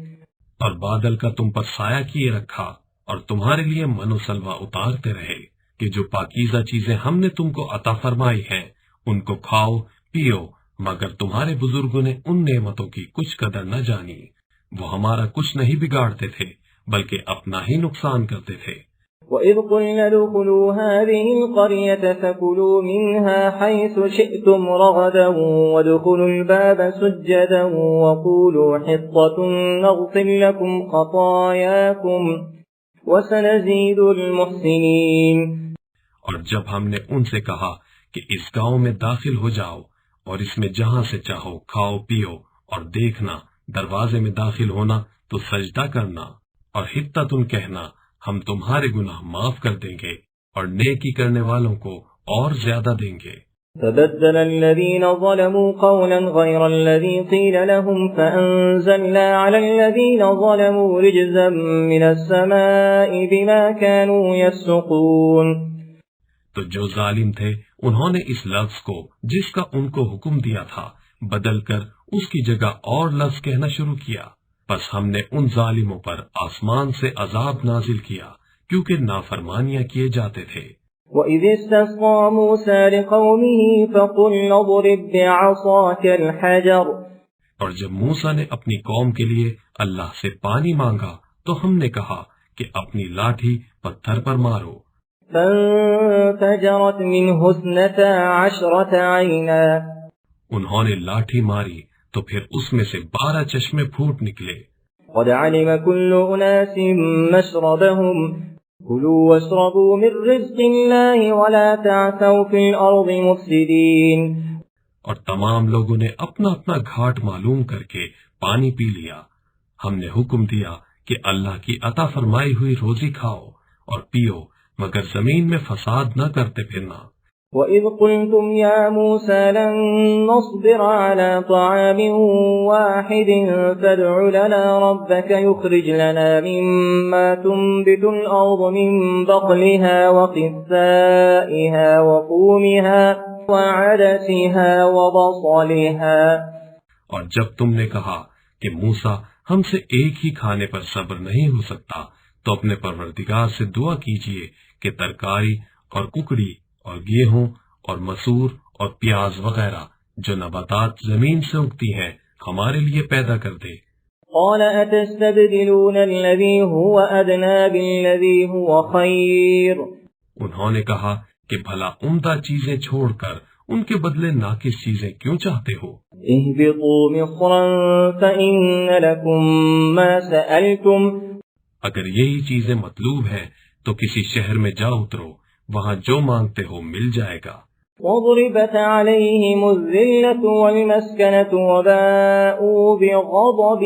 اور بادل کا تم پر سایہ کیے رکھا اور تمہارے لیے من و سلوہ اتارتے رہے کہ جو پاکیزہ چیزیں ہم نے تم کو عطا فرمائی ہیں ان کو کھاؤ پیو، مگر تمہارے بزرگوں نے ان نعمتوں کی کچھ قدر نہ جانی، وہ ہمارا کچھ نہیں بگاڑتے تھے بلکہ اپنا ہی نقصان کرتے تھے۔ وَإِذْ قُلْنَا ادْخُلُوا هَٰذِهِ الْقَرْيَةَ فَكُلُوا مِنْهَا حَيْثُ شِئْتُمْ رَغَدًا وَادْخُلُوا الْبَابَ سُجَّدًا وَقُولُوا حِطَّةٌ نَغْفِرْ لَكُمْ خَطَايَاكُمْ وَسَنَزِيدُ الْمُحْسِنِينَ۔ اور جب ہم نے ان سے کہا کہ اس گاؤں میں داخل ہو جاؤ اور اس میں جہاں سے چاہو کھاؤ پیو، اور دیکھنا دروازے میں داخل ہونا تو سجدہ کرنا اور حطتن کہنا ہم تمہارے گناہ معاف کر دیں گے اور نیکی کرنے والوں کو اور زیادہ دیں گے۔ فبدل الذين ظلموا قولا غير الذي قيل لهم فأنزلنا على الذين ظلموا رجزا من السماء بما كانوا يفسقون۔ تو جو ظالم تھے انہوں نے اس لفظ کو جس کا ان کو حکم دیا تھا بدل کر اس کی جگہ اور لفظ کہنا شروع کیا، پس ہم نے ان ظالموں پر آسمان سے عذاب نازل کیا کیونکہ نافرمانیاں کیے جاتے تھے۔ وَإِذِ اسْتَسْقَىٰ مُوسَىٰ لِقَوْمِهِ فَقُلْنَا اضْرِب بِّعَصَاكَ الْحَجَرَ۔ اور جب موسیٰ نے اپنی قوم کے لیے اللہ سے پانی مانگا تو ہم نے کہا کہ اپنی لاٹھی پتھر پر مارو۔ فَانْفَجَرَتْ مِنْهُ 12 عَيْنًا۔ انہوں نے لاٹھی ماری تو پھر اس میں سے 12 چشمے پھوٹ نکلے۔ قَدْ عَلِمَ كُلُّ أُنَاسٍ مَّشْرَبَهُمْ كُلُوا وَاشْرَبُوا مِن رِّزْقِ اللَّهِ وَلَا تَعْثَوْا فِي الْأَرْضِ مُفْسِدِينَ۔ اور تمام لوگوں نے اپنا اپنا گھاٹ معلوم کر کے پانی پی لیا۔ ہم نے حکم دیا کہ اللہ کی عطا فرمائی ہوئی روزی کھاؤ اور پیو، مگر زمین میں فساد نہ کرتے پھرنا۔ وَإِذْ قُلْتُمْ يَا مُوسَىٰ لَن نَّصْبِرَ عَلَىٰ طَعَامٍ وَاحِدٍ فَادْعُ لَنَا رَبَّكَ يُخْرِجْ لَنَا مِمَّا تُنبِتُ الْأَرْضُ مِن بَقْلِهَا وَقِثَّائِهَا وعدسها وبصلها. اور جب تم نے کہا کہ موسیٰ ہم سے ایک ہی کھانے پر صبر نہیں ہو سکتا تو اپنے پروردگار سے دعا کیجئے کہ ترکاری اور ککڑی اور گیہوں اور مسور اور پیاز وغیرہ جو نباتات زمین سے اگتی ہیں ہمارے لیے پیدا کر دے۔ قال أتستبدلون الذي هو أدنى بالذي هو خير. انہوں نے کہا کہ بھلا عمدہ چیزیں چھوڑ کر ان کے بدلے ناقص چیزیں کیوں چاہتے ہو؟ اهبطوا مصرا فإن لكم ما سألتم. اگر یہی چیزیں مطلوب ہیں تو کسی شہر میں جا اترو، وہاں جو مانگتے ہو مل جائے گا۔ وضربت عليهم الذلة والمسكنة وباءوا بغضب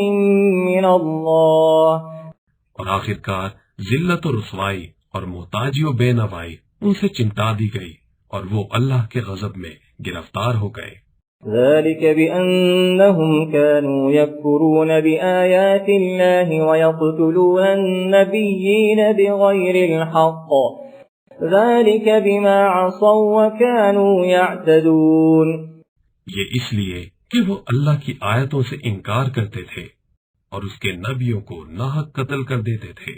من الله. اور آخرکار ذلت و رسوائی اور محتاجی و بے نوائی ان سے چمٹا دی گئی اور وہ اللہ کے غضب میں گرفتار ہو گئے۔ ذلك بأنهم كانوا يكفرون بآيات الله ويقتلون النبيين بغير الحق ذلك بما عصوا وكانوا يعتدون. یہ اس لیے کہ وہ اللہ کی آیتوں سے انکار کرتے تھے اور اس کے نبیوں کو ناحق قتل کر دیتے تھے،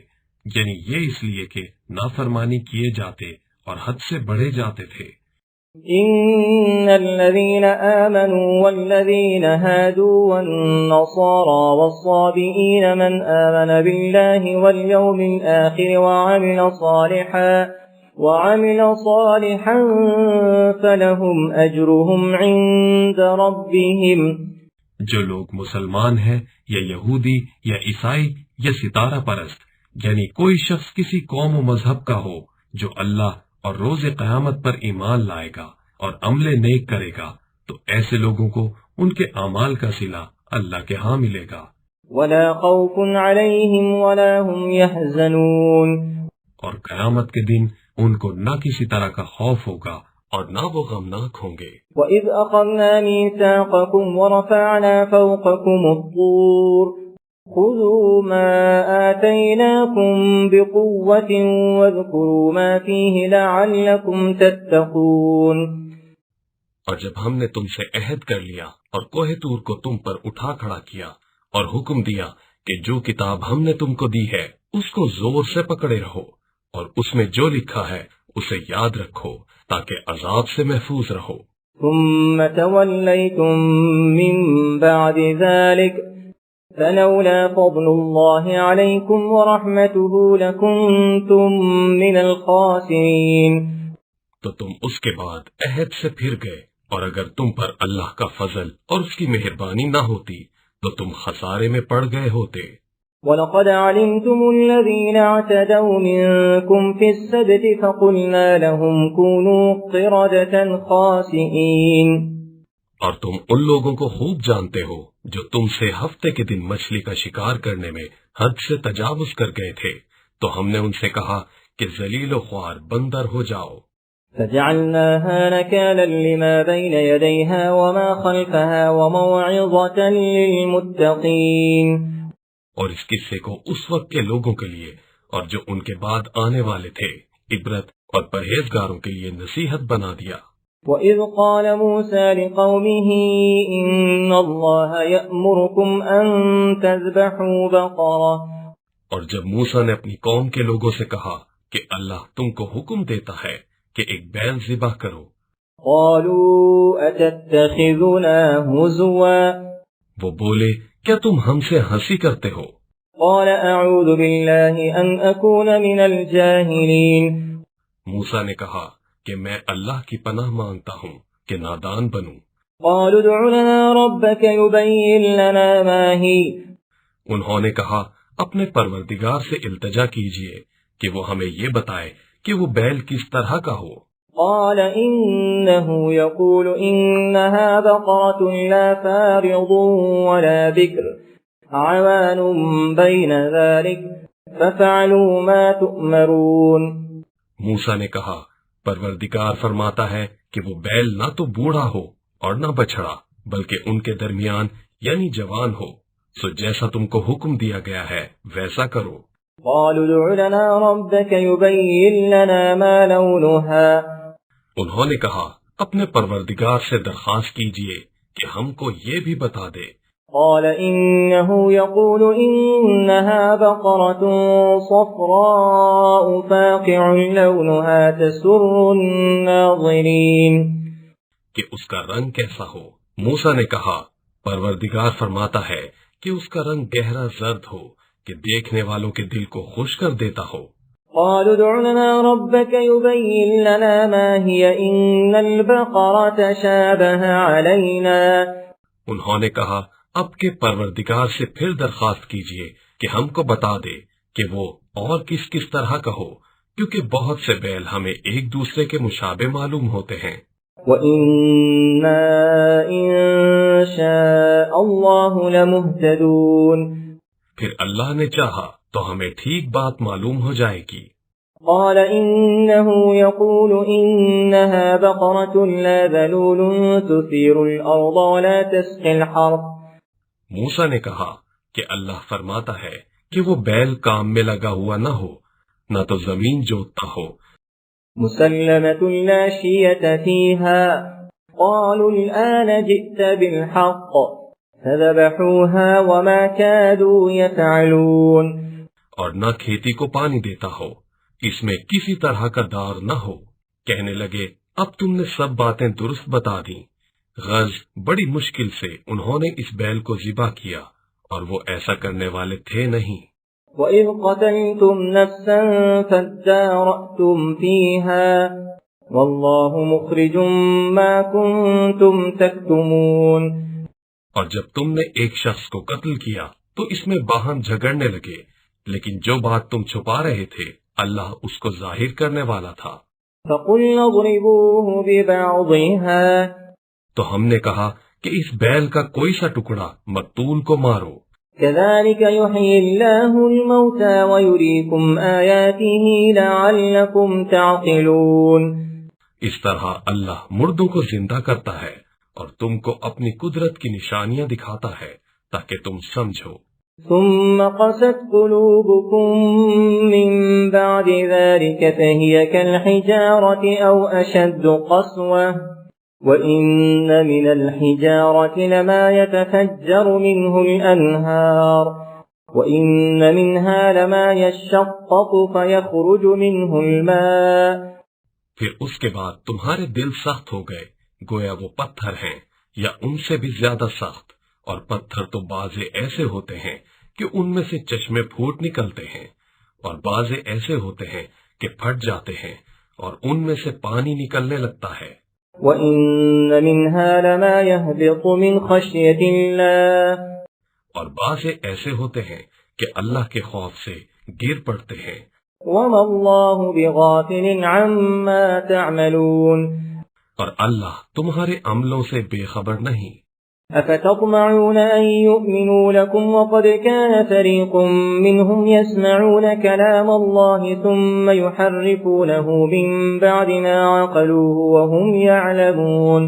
یعنی یہ اس لیے کہ نافرمانی کیے جاتے اور حد سے بڑھے جاتے تھے۔ إن الذين آمنوا والذين هادوا والنصارى والصابئين من آمن بالله واليوم الآخر وعمل صالحا فلهم أجرهم عند ربهم. جو لوگ مسلمان ہیں یا یہودی یا عیسائی یا ستارہ پرست، یعنی کوئی شخص کسی قوم و مذہب کا ہو جو اللہ اور روز قیامت پر ایمان لائے گا اور عمل نیک کرے گا تو ایسے لوگوں کو ان کے اعمال کا صلہ اللہ کے ہاں ملے گا۔ ولا خوف عليهم ولا هم يحزنون. اور قیامت کے دن ان کو نہ کسی طرح کا خوف ہوگا اور نہ وہ غمناک ہوں گے۔ وَإِذْ أَخَذْنَا مِيثَاقَكُمْ وَرَفَعْنَا فَوْقَكُمُ الطُّورَ خُذُوا مَا آتَيْنَاكُمْ بِقُوَّةٍ وَاذْكُرُوا مَا فِيهِ لَعَلَّكُمْ تَتَّقُونَ. اور جب ہم نے تم سے عہد کر لیا اور کوہ طور کو تم پر اٹھا کھڑا کیا اور حکم دیا کہ جو کتاب ہم نے تم کو دی ہے اس کو زور سے پکڑے رہو اور اس میں جو لکھا ہے اسے یاد رکھو تاکہ عذاب سے محفوظ رہو۔ ثم توليتم من بعد ذلك فلولا فضل الله عليكم ورحمته لكنتم من الخاسرين. تو تم اس کے بعد عہد سے پھر گئے اور اگر تم پر اللہ کا فضل اور اس کی مہربانی نہ ہوتی تو تم خسارے میں پڑ گئے ہوتے۔ وَلَقَدْ عَلِمْتُمُ الَّذِينَ اعْتَدَوْا مِنكُمْ فِي السَّبْتِ فَقُلْنَا لَهُمْ كُونُوا قِرَدَةً خَاسِئِينَ. اور تم ان لوگوں کو خوب جانتے ہو جو تم سے ہفتے کے دن مچھلی کا شکار کرنے میں حد سے تجاوز کر گئے تھے تو ہم نے ان سے کہا کہ ذلیل و خوار بندر ہو جاؤ۔ فَجَعَلْنَاهَا نَكَالًا لِمَا بَيْنَ يَدَيْهَا وَمَا خَلْفَهَا وَمَوْعِظَةً لِلْمُتَّقِينَ. اور اس قصے کو اس وقت کے لوگوں کے لیے اور جو ان کے بعد آنے والے تھے عبرت اور پرہیزگاروں کے لیے نصیحت بنا دیا۔ وَإِذْ قَالَ مُوسَى لِقَوْمِهِ إِنَّ اللَّهَ يَأْمُرُكُمْ أَن تَذْبَحُوا بَقَرَةً. اور جب موسیٰ نے اپنی قوم کے لوگوں سے کہا کہ اللہ تم کو حکم دیتا ہے کہ ایک بیل ذبح کرو، قَالُوا أَتَتَّخِذُنَا هُزُوًا. وہ بولے کیا تم ہم سے ہنسی کرتے ہو؟ قَالَ أَعُوذُ بِاللَّهِ أَنْ أَكُونَ مِنَ الْجَاهِلِينَ. موسیٰ نے کہا کہ میں اللہ کی پناہ مانگتا ہوں کہ نادان بنوں۔ قَالُوا ادْعُ لَنَا رَبَّكَ يُبَيِّن لَنَا مَا هِيَ. انہوں نے کہا اپنے پروردگار سے التجا کیجئے کہ وہ ہمیں یہ بتائے کہ وہ بیل کس طرح کا ہو۔ قال إنه يقول إنها بقرة لا فارض ولا بكر عوان بين ذلك ففعلوا ما تؤمرون. موسیٰ نے کہا پروردگار فرماتا ہے کہ وہ بیل نہ تو بوڑھا ہو اور نہ بچڑا بلکہ ان کے درمیان یعنی جوان ہو، سو جیسا تم کو حکم دیا گیا ہے ویسا کرو۔ قالوا ادع لنا ربك يبين لنا ما لونها. انہوں نے کہا اپنے پروردگار سے درخواست کیجئے کہ ہم کو یہ بھی بتا دے۔ قال إنه يقول إنها بقرة صفراء فاقع لونها تسر الناظرين، کہ اس کا رنگ کیسا ہو؟ موسیٰ نے کہا پروردگار فرماتا ہے کہ اس کا رنگ گہرا زرد ہو کہ دیکھنے والوں کے دل کو خوش کر دیتا ہو۔ قالوا ادع لنا ربك يبين لنا ما هي إن البقرة شابه علينا، انہوں نے کہا اب کے پروردگار سے پھر درخواست کیجئے کہ ہم کو بتا دے کہ وہ اور کس کس طرح کا ہو، کیونکہ بہت سے بیل ہمیں ایک دوسرے کے مشابہ معلوم ہوتے ہیں۔ وَإِنَّا إِن شَاءَ اللَّهُ لَمُهْتَدُونَ، پھر اللہ نے چاہا تو ہمیں ٹھیک بات معلوم ہو جائے گی۔ قال إنه يقول إنها بقرة لا ذلول تثير الأرض ولا تسقي الحرث، موسیٰ نے کہا کہ اللہ فرماتا ہے کہ وہ بیل کام میں لگا ہوا نہ ہو، نہ تو زمین جوتتا ہو۔ مسلمة لا شية فيها، قالوا الآن جئت بالحق، فذبحوها وما كادوا يفعلون، اور نہ کھیتی کو پانی دیتا ہو، اس میں کسی طرح کا دار نہ ہو، کہنے لگے اب تم نے سب باتیں درست بتا دیں۔ غرض بڑی مشکل سے انہوں نے اس بیل کو ذبح کیا اور وہ ایسا کرنے والے تھے نہیں۔ وَإِذْ قَتَلْتُمْ نَفْسًا فَادَّارَأْتُمْ فِيهَا وَاللَّهُ مُخْرِجٌ مَا كُنْتُمْ تَكْتُمُونَ، اور جب تم نے ایک شخص کو قتل کیا تو اس میں باہم جھگڑنے لگے، لیکن جو بات تم چھپا رہے تھے اللہ اس کو ظاہر کرنے والا تھا۔ فَقُلْنَا اضْرِبُوهُ بِبَعْضِهَا، تو ہم نے کہا کہ اس بیل کا کوئی سا ٹکڑا مقتول کو مارو۔ كَذَلِكَ يُحْيِي اللَّهُ الْمَوْتَى وَيُرِيكُمْ آيَاتِهِ لَعَلَّكُمْ تَعْقِلُونَ، اس طرح اللہ مردوں کو زندہ کرتا ہے اور تم کو اپنی قدرت کی نشانیاں دکھاتا ہے تاکہ تم سمجھو۔ ثُمَّ قَسَتْ قُلُوبُكُم مِّن بَعْدِ ذَلِكَ فَهِيَ كَالْحِجَارَةِ أَوْ أَشَدُّ قَسْوَةً، وَإِنَّ مِنَ الْحِجَارَةِ لَمَا يَتَفَجَّرُ مِنْهُ الْأَنْهَارُ وَإِنَّ مِنْهَا لَمَا يَشَّقَّقُ فَيَخْرُجُ مِنْهُ الْمَاءُ، پھر اس کے بعد تمہارے دل سخت ہو گئے گویا وہ پتھر ہیں یا ان سے بھی زیادہ سخت، اور پتھر تو بعضے ایسے ہوتے ہیں کہ ان میں سے چشمے پھوٹ نکلتے ہیں، اور بعضے ایسے ہوتے ہیں کہ پھٹ جاتے ہیں اور ان میں سے پانی نکلنے لگتا ہے۔ وَإِنَّ مِنْهَا لَمَا يَهْبِطُ مِنْ خَشْيَةِ اللَّهِ، اور بعضے ایسے ہوتے ہیں کہ اللہ کے خوف سے گر پڑتے ہیں۔ وَمَا اللَّهُ بِغَافِلٍ عَمَّا تَعْمَلُونَ، اور اللہ تمہارے عملوں سے بے خبر نہیں۔ أَفَتَطْمَعُونَ أَن يُؤْمِنُوا لَكُمْ وَقَدْ كَانَ فَرِيقٌ مِّنْهُمْ يَسْمَعُونَ كَلَامَ اللَّهِ ثُمَّ يُحَرِّفُونَهُ مِن بَعْدِ مَا عَقَلُوهُ وَهُمْ يَعْلَمُونَ،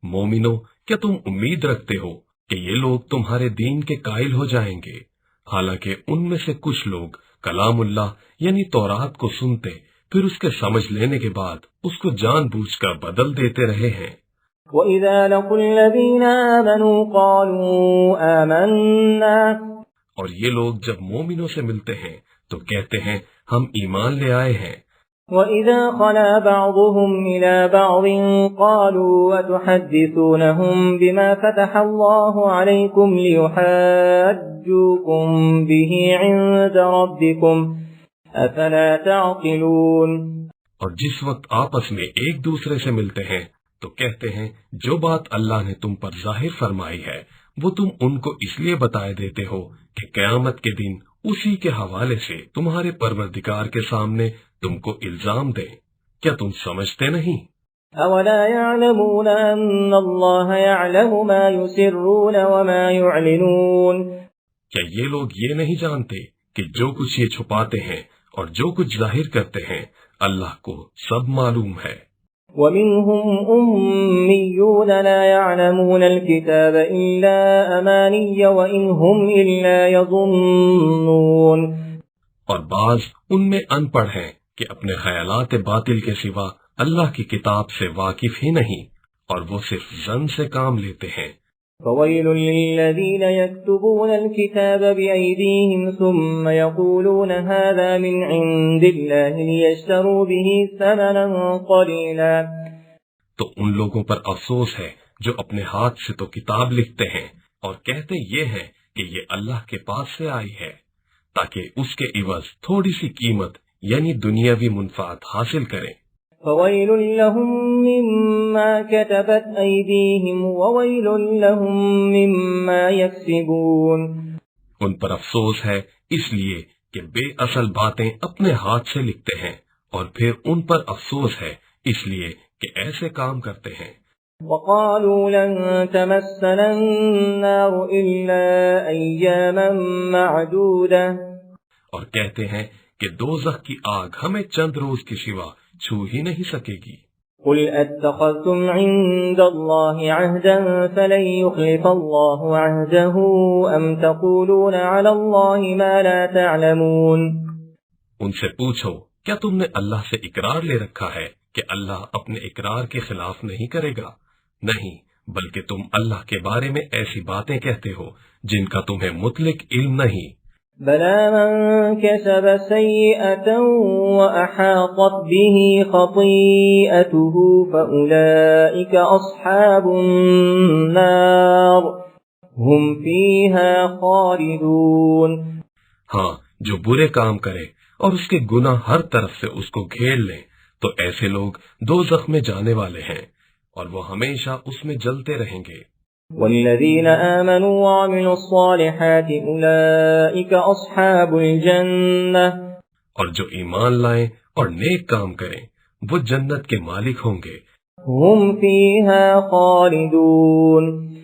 مومنو کیا تم امید رکھتے ہو کہ یہ لوگ تمہارے دین کے قائل ہو جائیں گے، حالانکہ ان میں سے کچھ لوگ کلام اللہ یعنی تورات کو سنتے پھر اس کے سمجھ لینے کے بعد اس کو جان بوجھ کر بدل دیتے رہے ہیں۔ وَإِذَا لَقُوا الَّذِينَ آمَنُوا قَالُوا آمَنَّا، اور یہ لوگ جب مومنوں سے ملتے ہیں تو کہتے ہیں ہم ایمان لے آئے ہیں۔ وَإِذَا خَلَا بَعْضُهُمْ إِلَى بَعْضٍ قَالُوا أَتُحَدِّثُونَهُم بِمَا فَتَحَ اللَّهُ عَلَيْكُمْ لِيُحَاجُّوكُم بِهِ عِندَ رَبِّكُمْ أَفَلَا تَعْقِلُونَ، اور جس وقت آپس میں ایک دوسرے سے ملتے ہیں تو کہتے ہیں جو بات اللہ نے تم پر ظاہر فرمائی ہے وہ تم ان کو اس لیے بتائے دیتے ہو کہ قیامت کے دن اسی کے حوالے سے تمہارے پروردگار کے سامنے تم کو الزام دیں۔ کیا تم سمجھتے نہیں؟ أَوَلَا يَعْلَمُونَ أَنَّ اللَّهَ يَعْلَمُ مَا يُسِرُّونَ وَمَا يُعْلِنُونَ، کیا یہ لوگ یہ نہیں جانتے کہ جو کچھ یہ چھپاتے ہیں اور جو کچھ ظاہر کرتے ہیں اللہ کو سب معلوم ہے۔ وَمِنْهُمْ أُمِّيُّونَ لَا يَعْلَمُونَ الْكِتَابَ إِلَّا أَمَانِيَّ وَإِنْ هُمْ إِلَّا يَظُنُّونَ، اور بعض ان میں ان پڑھ ہیں کہ اپنے خیالات باطل کے سوا اللہ کی کتاب سے واقف ہی نہیں اور وہ صرف ظن سے کام لیتے ہیں۔ فويل للذين يكتبون الكتاب بأيديهم ثم يقولون هذا من عند الله ليشتروا به ثمنا قليلا۔ تو ان لوگوں پر افسوس ہے جو اپنے ہاتھ سے تو کتاب لکھتے ہیں اور کہتے یہ ہے کہ یہ اللہ کے پاس سے آئی ہے تاکہ اس کے عوض تھوڑی سی قیمت یعنی دنیاوی منفعت حاصل کریں۔ فويل لهم مما كتبت أيديهم وويل لهم مما يكسبون۔ ان پر افسوس ہے اس لیے کہ بے اصل باتیں اپنے ہاتھ سے لکھتے ہیں اور پھر ان پر افسوس ہے اس لیے کہ ایسے کام کرتے ہیں۔ وقالوا لن تمسنا النار إلا أياما معدودة۔ اور کہتے ہیں کہ دوزخ کی آگ ہمیں چند روز کے سوا چھو ہی نہیں سکے گی۔ قل اتخذتم عند الله عهدا فلن يخلف الله عهده أم تقولون على الله ما لا تعلمون۔ ان سے پوچھو کیا تم نے اللہ سے اقرار لے رکھا ہے کہ اللہ اپنے اقرار کے خلاف نہیں کرے گا؟ نہیں، بلکہ تم اللہ کے بارے میں ایسی باتیں کہتے ہو جن کا تمہیں مطلق علم نہیں۔ بلى من كسب سيئة وأحاطت به خطيئته فأولئك أصحاب النار هم فيها خالدون۔ ہاں، جو برے کام کرے اور اس کے گناہ ہر طرف سے اس کو گھیر لیں تو ایسے لوگ دوزخ میں جانے والے ہیں اور وہ ہمیشہ اس میں جلتے رہیں گے۔ والذين آمنوا وعملوا الصالحات أولئك أصحاب الجنة۔ اور جو ایمان لائیں اور نیک کام کریں وہ جنت کے مالک ہوں گے، هم فيها خالدون۔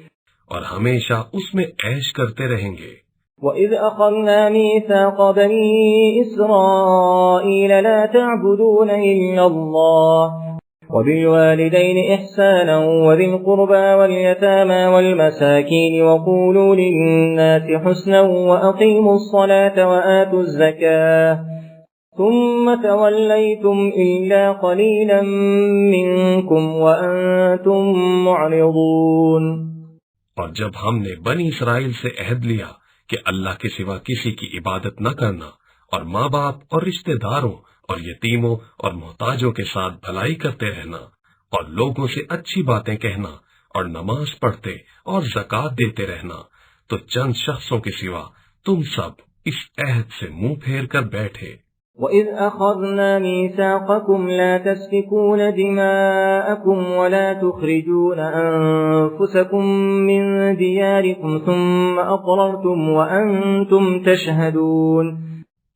اور ہمیشہ اس میں عیش کرتے رہیں گے۔ وَإِذْ أَخَذْنَا مِيثَاقَ بَنِي إِسْرَائِيلَ لَا تَعْبُدُونَ إِلَّا اللَّهَ وَبِالْوَالِدَيْنِ إِحْسَانًا وَذِي الْقُرْبَى وَالْيَتَامَى وَالْمَسَاكِينِ وَقُولُوا لِلنَّاسِ حُسْنًا وَأَقِيمُوا الصَّلَاةَ وَآتُوا الزَّكَاةَ ثُمَّ تَوَلَّيْتُمْ إِلَّا قَلِيلًا مِّنكُمْ وَأَنتُم مُّعْرِضُونَ۔ اور جب ہم نے بنی اسرائیل سے عہد لیا کہ اللہ کے سوا کسی کی عبادت نہ کرنا اور ماں باپ اور رشتہ داروں اور یتیموں اور محتاجوں کے ساتھ بھلائی کرتے رہنا اور لوگوں سے اچھی باتیں کہنا اور نماز پڑھتے اور زکوٰۃ دیتے رہنا، تو چند شخصوں کے سوا تم سب اس عہد سے منہ پھیر کر بیٹھے۔ وَإِذْ أَخَذْنَا مِيثَاقَكُمْ لَا تَسْفِكُونَ دِمَاءَكُمْ وَلَا تُخْرِجُونَ أَنفُسَكُمْ مِنْ دِيَارِكُمْ ثُمَّ أَقْرَرْتُمْ وَأَنْتُمْ تَشْهَدُونَ۔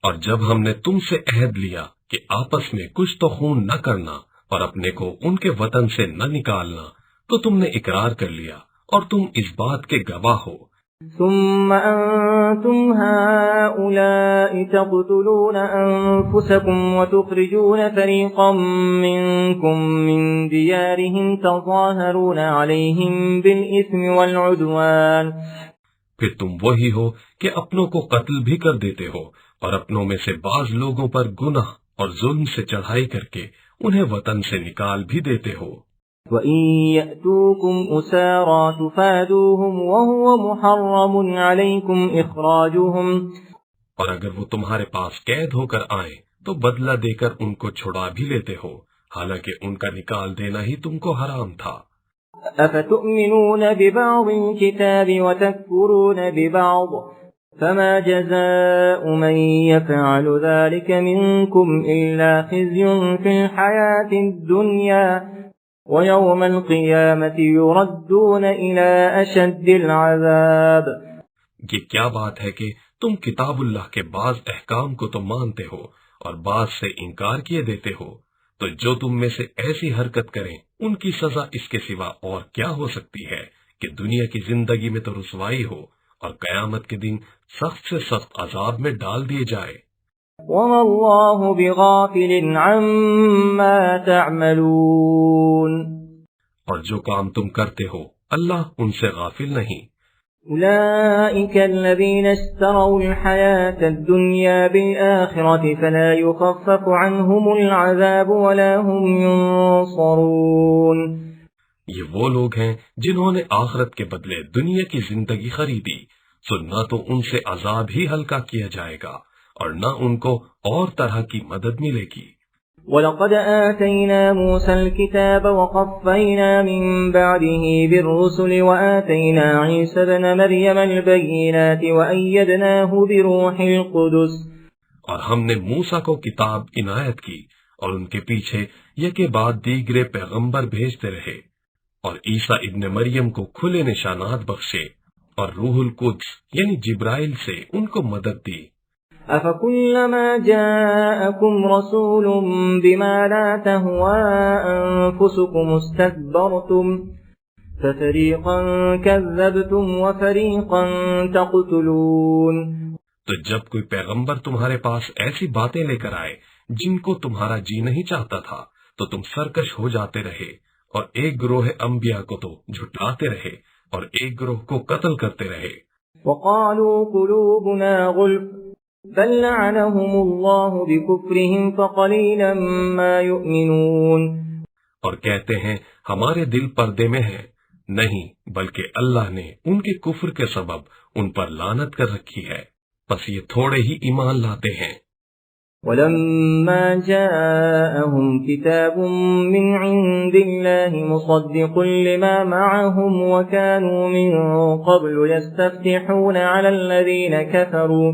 اور جب ہم نے تم سے عہد لیا کہ آپس میں کچھ تو خون نہ کرنا اور اپنے کو ان کے وطن سے نہ نکالنا، تو تم نے اقرار کر لیا اور تم اس بات کے گواہ ہو۔ ثم أنتم هؤلاء تقتلون أنفسكم وتخرجون فريقا منكم من ديارهم تظاهرون عليهم بالإثم والعدوان۔ پھر تم وہی ہو کہ اپنوں کو قتل بھی کر دیتے ہو اور اپنوں میں سے بعض لوگوں پر گناہ اور ظلم سے چڑھائی کر کے انہیں وطن سے نکال بھی دیتے ہو۔ وَإِن يَأْتُوكُمْ أُسَارَىٰ تُفَادُوهُمْ وَهُوَ مُحَرَّمٌ عَلَيْكُمْ إِخْرَاجُهُمْ۔ اور اگر وہ تمہارے پاس قید ہو کر آئیں تو بدلہ دے کر ان کو چھڑا بھی لیتے ہو، حالانکہ ان کا نکال دینا ہی تم کو حرام تھا۔ أَفَتُؤْمِنُونَ بِبَعْضِ الْكِتَابِ وَتَكْفُرُونَ بِبَعْضٍ فَمَا جَزَاءُ مَن يَفْعَلُ ذَلِكَ مِنكُمْ إِلَّا خِزْيٌ فِي الْحَيَاةِ الدُّنْيَا وَيَوْمَ الْقِيَامَةِ يُرَدُّونَ إِلَىٰ أَشَدِّ الْعَذَابِ۔ یہ کیا بات ہے کہ تم کتاب اللہ کے بعض احکام کو تو مانتے ہو اور بعض سے انکار کیے دیتے ہو، تو جو تم میں سے ایسی حرکت کریں ان کی سزا اس کے سوا اور کیا ہو سکتی ہے کہ دنیا کی زندگی میں تو رسوائی ہو اور قیامت کے دن سخت سے سخت عذاب میں ڈال دیے جائے۔ وَمَا اللَّهُ بِغَافِلٍ عَمَّا تَعْمَلُونَ۔ اور جو کام تم کرتے ہو اللہ ان سے غافل نہیں۔ أولئك الذين اشتروا الحياة الدنيا بالآخرة فلا يخفف عنهم العذاب ولا هم ينصرون. یہ وہ لوگ ہیں جنہوں نے آخرت کے بدلے دنیا کی زندگی خریدی، سو نہ تو ان سے عذاب ہی ہلکا کیا جائے گا اور نہ ان کو اور طرح کی مدد ملے گی۔ وَلَقَدْ آتَيْنَا مُوسَى الْكِتَابَ وَقَفَّيْنَا مِن بَعْدِهِ بِالرُّسُلِ وَآتَيْنَا عِيسَى ابْنَ مَرْيَمَ الْبَيِّنَاتِ وَأَيَّدْنَاهُ بِرُوحِ الْقُدُسِ، اور ہم نے موسیٰ کو کتاب عنایت کی اور ان کے پیچھے یکے بعد دیگرے پیغمبر بھیجتے رہے، اور عیسیٰ ابن مریم کو کھلے نشانات بخشے اور روح القدس یعنی جبرائیل سے ان کو مدد دی۔ أَفَكُلَّمَا جَاءَكُمْ رَسُولٌ بِمَا لَا تَهْوَىٰ أَنفُسُكُمُ اسْتَكْبَرْتُمْ فَفَرِيقًا كَذَّبْتُمْ وَفَرِيقًا تَقْتُلُونَ۔ تو جب کوئی پیغمبر تمہارے پاس ایسی باتیں لے کر آئے جن کو تمہارا جی نہیں چاہتا تھا تو تم سرکش ہو جاتے رہے، اور ایک گروہ انبیاء کو تو جھٹلاتے رہے اور ایک گروہ کو قتل کرتے رہے۔ وَقَالُوا قُلُوبُنَا غُلْفٌ بَلْ لَعَنَهُمُ اللَّهُ بِكُفْرِهِمْ فَقَلِيلًا مَا يُؤْمِنُونَ۔ اور کہتے ہیں ہمارے دل پردے میں ہیں، نہیں بلکہ اللہ نے ان کے کفر کے سبب ان پر لعنت کر رکھی ہے، بس یہ تھوڑے ہی ایمان لاتے ہیں۔ وَلَمَّا جَاءَهُمْ كِتَابٌ مِّنْ عِندِ اللَّهِ مُصَدِّقٌ لِّمَا مَعَهُمْ وَكَانُوا مِن قَبْلُ يَسْتَفْتِحُونَ عَلَى الَّذِينَ كَفَرُوا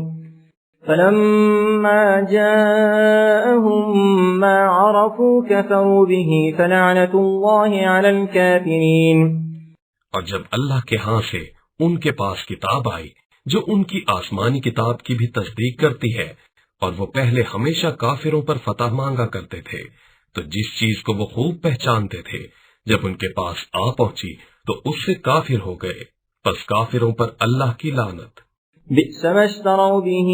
فَلَمَّا جَاءَهُم مَّا عَرَفُوا كَفَرُوا بِهِ فَلَعْنَةُ اللَّهِ عَلَى الْكَافِرِينَ۔ اور جب اللہ کے ہاں سے ان کے پاس کتاب آئی جو ان کی آسمانی کتاب کی بھی تصدیق کرتی ہے، اور وہ پہلے ہمیشہ کافروں پر فتح مانگا کرتے تھے، تو جس چیز کو وہ خوب پہچانتے تھے جب ان کے پاس آ پہنچی تو اس سے کافر ہو گئے، پس کافروں پر اللہ کی لعنت۔ بئس ما اشتروا به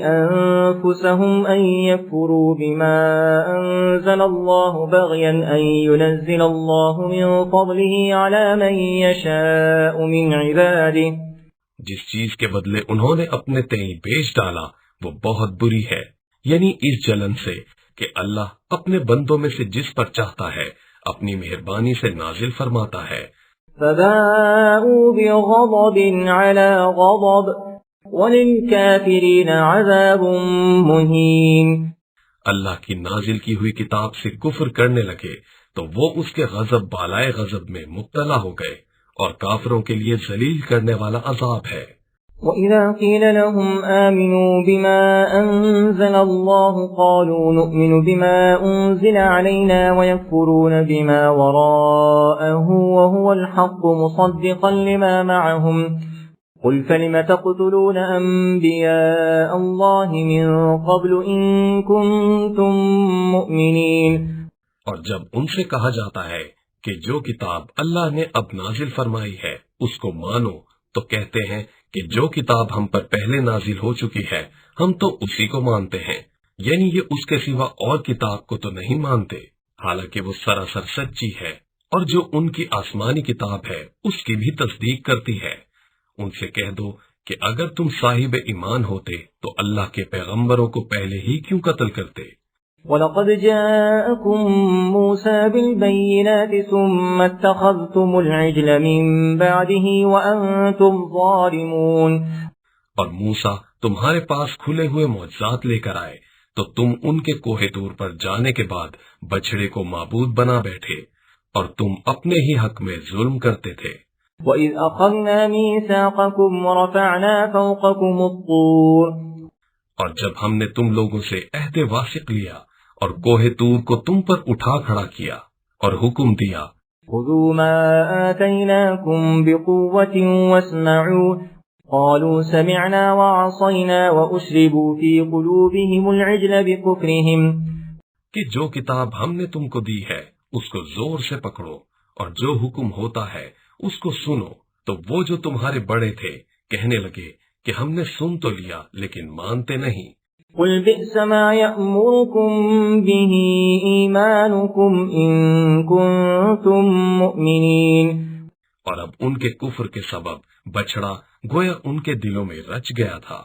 أنفسهم أن يكفروا بما أنزل الله بغيا أن ينزل الله من فضله على من يشاء من عباده۔ جس چیز کے بدلے انہوں نے اپنے تئیں بیچ ڈالا وہ بہت بری ہے، یعنی اس جلن سے کہ اللہ اپنے بندوں میں سے جس پر چاہتا ہے اپنی مہربانی سے نازل فرماتا ہے۔ فَبَاءُوا بِغَضَبٍ عَلَى غَضَبٍ وَلِلْكَافِرِينَ عَذَابٌ مُّهِينٌ۔ اللہ کی نازل کی ہوئی کتاب سے کفر کرنے لگے تو وہ اس کے غضب بالائے غضب میں مبتلا ہو گئے، اور کافروں کے لیے ذلیل کرنے والا عذاب ہے۔ وَإِذَا قِيلَ لَهُمْ آمِنُوا بِمَا أَنزَلَ اللَّهُ قَالُوا نُؤْمِنُ بِمَا أُنزِلَ عَلَيْنَا وَيَكْفُرُونَ بِمَا وَرَاءَهُ وَهُوَ الْحَقُّ مُصَدِّقًا لِمَا مَعَهُمْ قُلْ فَلِمَ تَقْتُلُونَ أَنبِيَاءَ اللَّهِ مِن قَبْلُ إِن كُنتُم مُّؤْمِنِينَ۔ اور جب ان سے کہا جاتا ہے کہ جو کتاب اللہ نے اب نازل فرمائی ہے اس کو مانو، تو کہتے ہیں کہ جو کتاب ہم پر پہلے نازل ہو چکی ہے ہم تو اسی کو مانتے ہیں، یعنی یہ اس کے سوا اور کتاب کو تو نہیں مانتے، حالانکہ وہ سراسر سچی ہے، اور جو ان کی آسمانی کتاب ہے اس کی بھی تصدیق کرتی ہے۔ ان سے کہہ دو کہ اگر تم صاحب ایمان ہوتے تو اللہ کے پیغمبروں کو پہلے ہی کیوں قتل کرتے؟ وَلَقَدْ جَاءَكُم مُّوسَىٰ بِالْبَيِّنَاتِ ثُمَّ اتَّخَذْتُمُ الْعِجْلَ مِن بَعْدِهِ وَأَنتُمْ ظَالِمُونَ۔ اور موسیٰ تمہارے پاس کھلے ہوئے معجزات لے کر آئے تو تم ان کے کوہ طور پر جانے کے بعد بچڑے کو معبود بنا بیٹھے، اور تم اپنے ہی حق میں ظلم کرتے تھے۔ وَإِذْ أَخَذْنَا مِيثَاقَكُمْ وَرَفَعْنَا فَوْقَكُمُ الطُّورَ۔ اور جب ہم نے تم لوگوں سے عہد واثق لیا اور کوہ طور کو تم پر اٹھا کھڑا کیا اور حکم دیا، خُذُوا مَا آتَيْنَاكُمْ بِقُوَّةٍ وَاسْمَعُوا قَالُوا سَمِعْنَا وَعَصَيْنَا وَأُشْرِبُوا فِي قُلُوبِهِمُ الْعِجْلَ بِكُفْرِهِمْ۔ کہ جو کتاب ہم نے تم کو دی ہے اس کو زور سے پکڑو، اور جو حکم ہوتا ہے اس کو سنو۔ تو وہ جو تمہارے بڑے تھے کہنے لگے کہ ہم نے سن تو لیا لیکن مانتے نہیں۔ قُلْ بِئْسَ مَا يَأْمُرُكُمْ بِهِ إِيمَانُكُمْ إِن كُنتُم مُّؤْمِنِينَ۔ اور اب ان کے کفر کے سبب بچڑا گویا ان کے دلوں میں رچ گیا تھا۔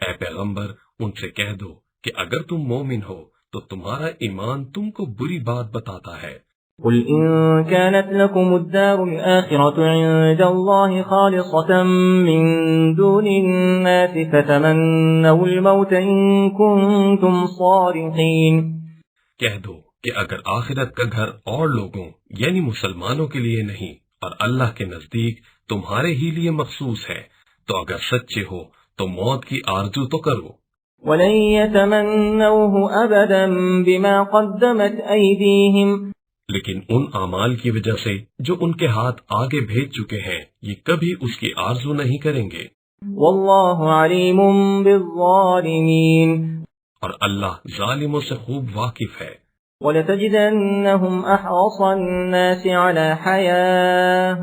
اے پیغمبر ان سے کہہ دو کہ اگر تم مومن ہو تو تمہارا ایمان تم کو بری بات بتاتا ہے۔ قل إن كانت لكم الدار الآخرة عند الله خالصة من دون الناس فتمنوا الموت إن كنتم صادقين۔ کہہ دو کہ اگر آخرت کا گھر اور لوگوں یعنی مسلمانوں کے لیے نہیں اور اللہ کے نزدیک تمہارے ہی لیے مخصوص ہے تو اگر سچے ہو تو موت کی آرزو تو کرو۔ ولن يتمنوه أبدا بما قدمت أيديهم، لیکن ان اعمال کی وجہ سے جو ان کے ہاتھ آگے بھیج چکے ہیں یہ کبھی اس کی آرزو نہیں کریں گے۔ والله عليم بالظالمين، اور اللہ ظالموں سے خوب واقف ہے۔ ولتجدنهم أحرص الناس على حياة،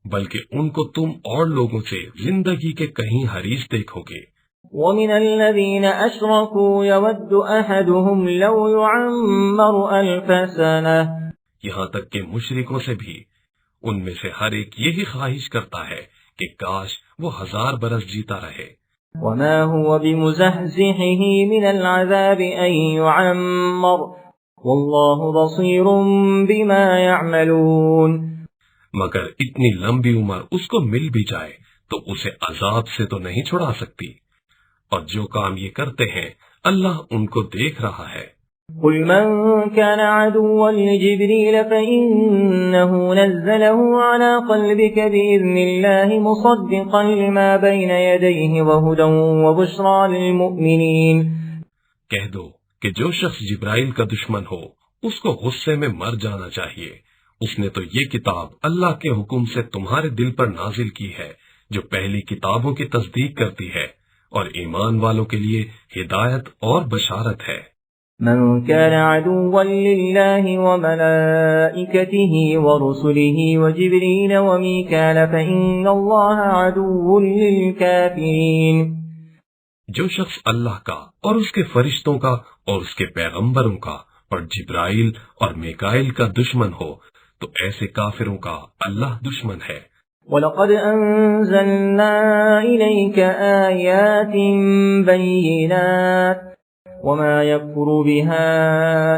بلکہ ان کو تم اور لوگوں سے زندگی کے کہیں حریص دیکھو گے۔ ومن الذين أشركوا يود أحدهم لو يعمر 1000 سنة، یہاں تک کہ مشرکوں سے بھی ان میں سے ہر ایک یہی خواہش کرتا ہے کہ کاش وہ 1000 برس جیتا رہے۔ وما هو بمزحزحه من العذاب أن يعمر والله بصير بما يعملون، مگر اتنی لمبی عمر اس کو مل بھی جائے تو اسے عذاب سے تو نہیں چھڑا سکتی، اور جو کام یہ کرتے ہیں اللہ ان کو دیکھ رہا ہے۔ قل من كان عدوا لجبريل فإنه نزله على قلبك بإذن الله مصدقا لما بين يديه وهدى وبشرى للمؤمنين۔ کہہ دو کہ جو شخص جبرائیل کا دشمن ہو اس کو غصے میں مر جانا چاہیے، اس نے تو یہ کتاب اللہ کے حکم سے تمہارے دل پر نازل کی ہے جو پہلی کتابوں کی تصدیق کرتی ہے، اور ایمان والوں کے لیے ہدایت اور بشارت ہے۔ من كان عدوا لله وملائكته ورسله وجبريل وميكال فإن الله عدو للكافرين۔ جو شخص اللہ کا اور اس کے فرشتوں کا اور اس کے پیغمبروں کا اور جبرائیل اور میکائیل کا دشمن ہو تو ایسے کافروں کا اللہ دشمن ہے۔ وَلَقَدْ أَنزَلْنَا إِلَيْكَ آيَاتٍ بَيِّنَاتٍ وَمَا يَكْفُرُ بِهَا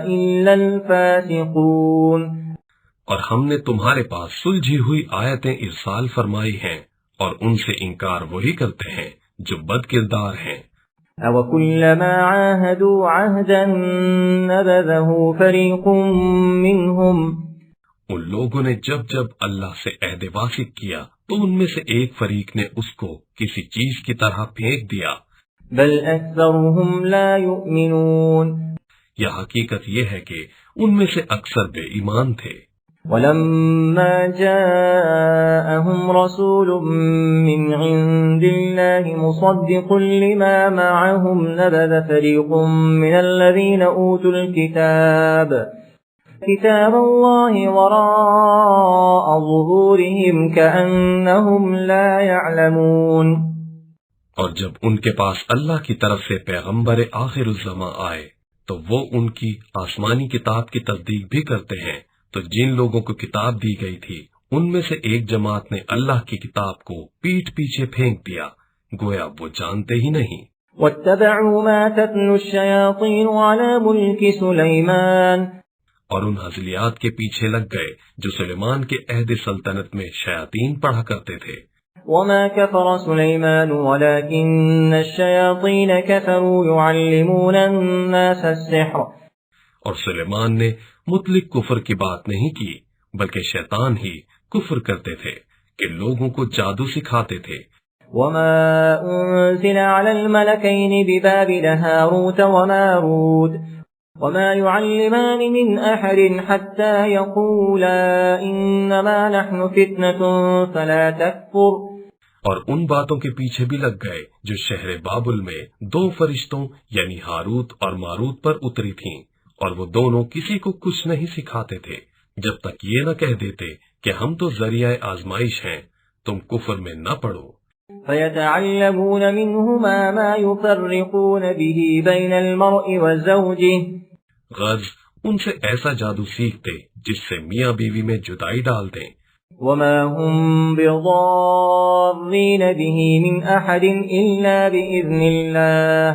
إِلَّا الْفَاسِقُونَ، اور ہم نے تمہارے پاس سلجھی ہوئی آیتیں ارسال فرمائی ہیں اور ان سے انکار وہی کرتے ہیں جو بد کردار ہیں۔ أَوَكُلَّمَا عَاهَدُوا عَهْدًا نَبَذَهُ فَرِيقٌ مِّنْهُمْ، ان لوگوں نے جب جب اللہ سے عہد واثق کیا تو ان میں سے ایک فریق نے اس کو کسی چیز کی طرح پھینک دیا۔ بل أكثرهم لا يؤمنون، یہ حقیقت یہ ہے کہ ان میں سے اکثر بے ایمان تھے۔ ولما جاءهم رسول من عند الله مصدق لما معهم نبذ فريق من الذين أوتوا الكتاب كتاب الله وراء ظهورهم كأنهم لا يعلمون، اور جب ان کے پاس اللہ کی طرف سے پیغمبر آخر الزماں آئے تو وہ ان کی آسمانی کتاب کی تصدیق بھی کرتے ہیں، تو جن لوگوں کو کتاب دی گئی تھی ان میں سے ایک جماعت نے اللہ کی کتاب کو پیٹھ پیچھے پھینک دیا گویا وہ جانتے ہی نہیں۔ واتبعوا ما تتلو الشياطين على ملك سليمان، اور ان ہزلیات کے پیچھے لگ گئے جو سلیمان کے عہد سلطنت میں شیاطین پڑھا کرتے تھے۔ وما كفر سليمان ولكن الشياطين كفروا يعلمون الناس السحر، اور سلیمان نے مطلق کفر کی بات نہیں کی بلکہ شیطان ہی کفر کرتے تھے کہ لوگوں کو جادو سکھاتے تھے۔ وما أنزل على الملكين ببابل هاروت وماروت وما يعلمان من أحد حتى يقولا إنما نحن فتنة فلا تكفر، اور ان باتوں کے پیچھے بھی لگ گئے جو شہر بابل میں 2 فرشتوں یعنی ہاروت اور ماروت پر اتری تھیں، اور وہ دونوں کسی کو کچھ نہیں سکھاتے تھے جب تک یہ نہ کہہ دیتے کہ ہم تو ذریعہ آزمائش ہیں، تم کفر میں نہ پڑو۔ فيتعلمون منهما ما يفرقون به بين المرء وزوجه، غرض ان سے ایسا جادو سیکھتے جس سے میاں بیوی میں جدائی ڈال دیں وما هم بضارين به من أحد إلا بإذن الله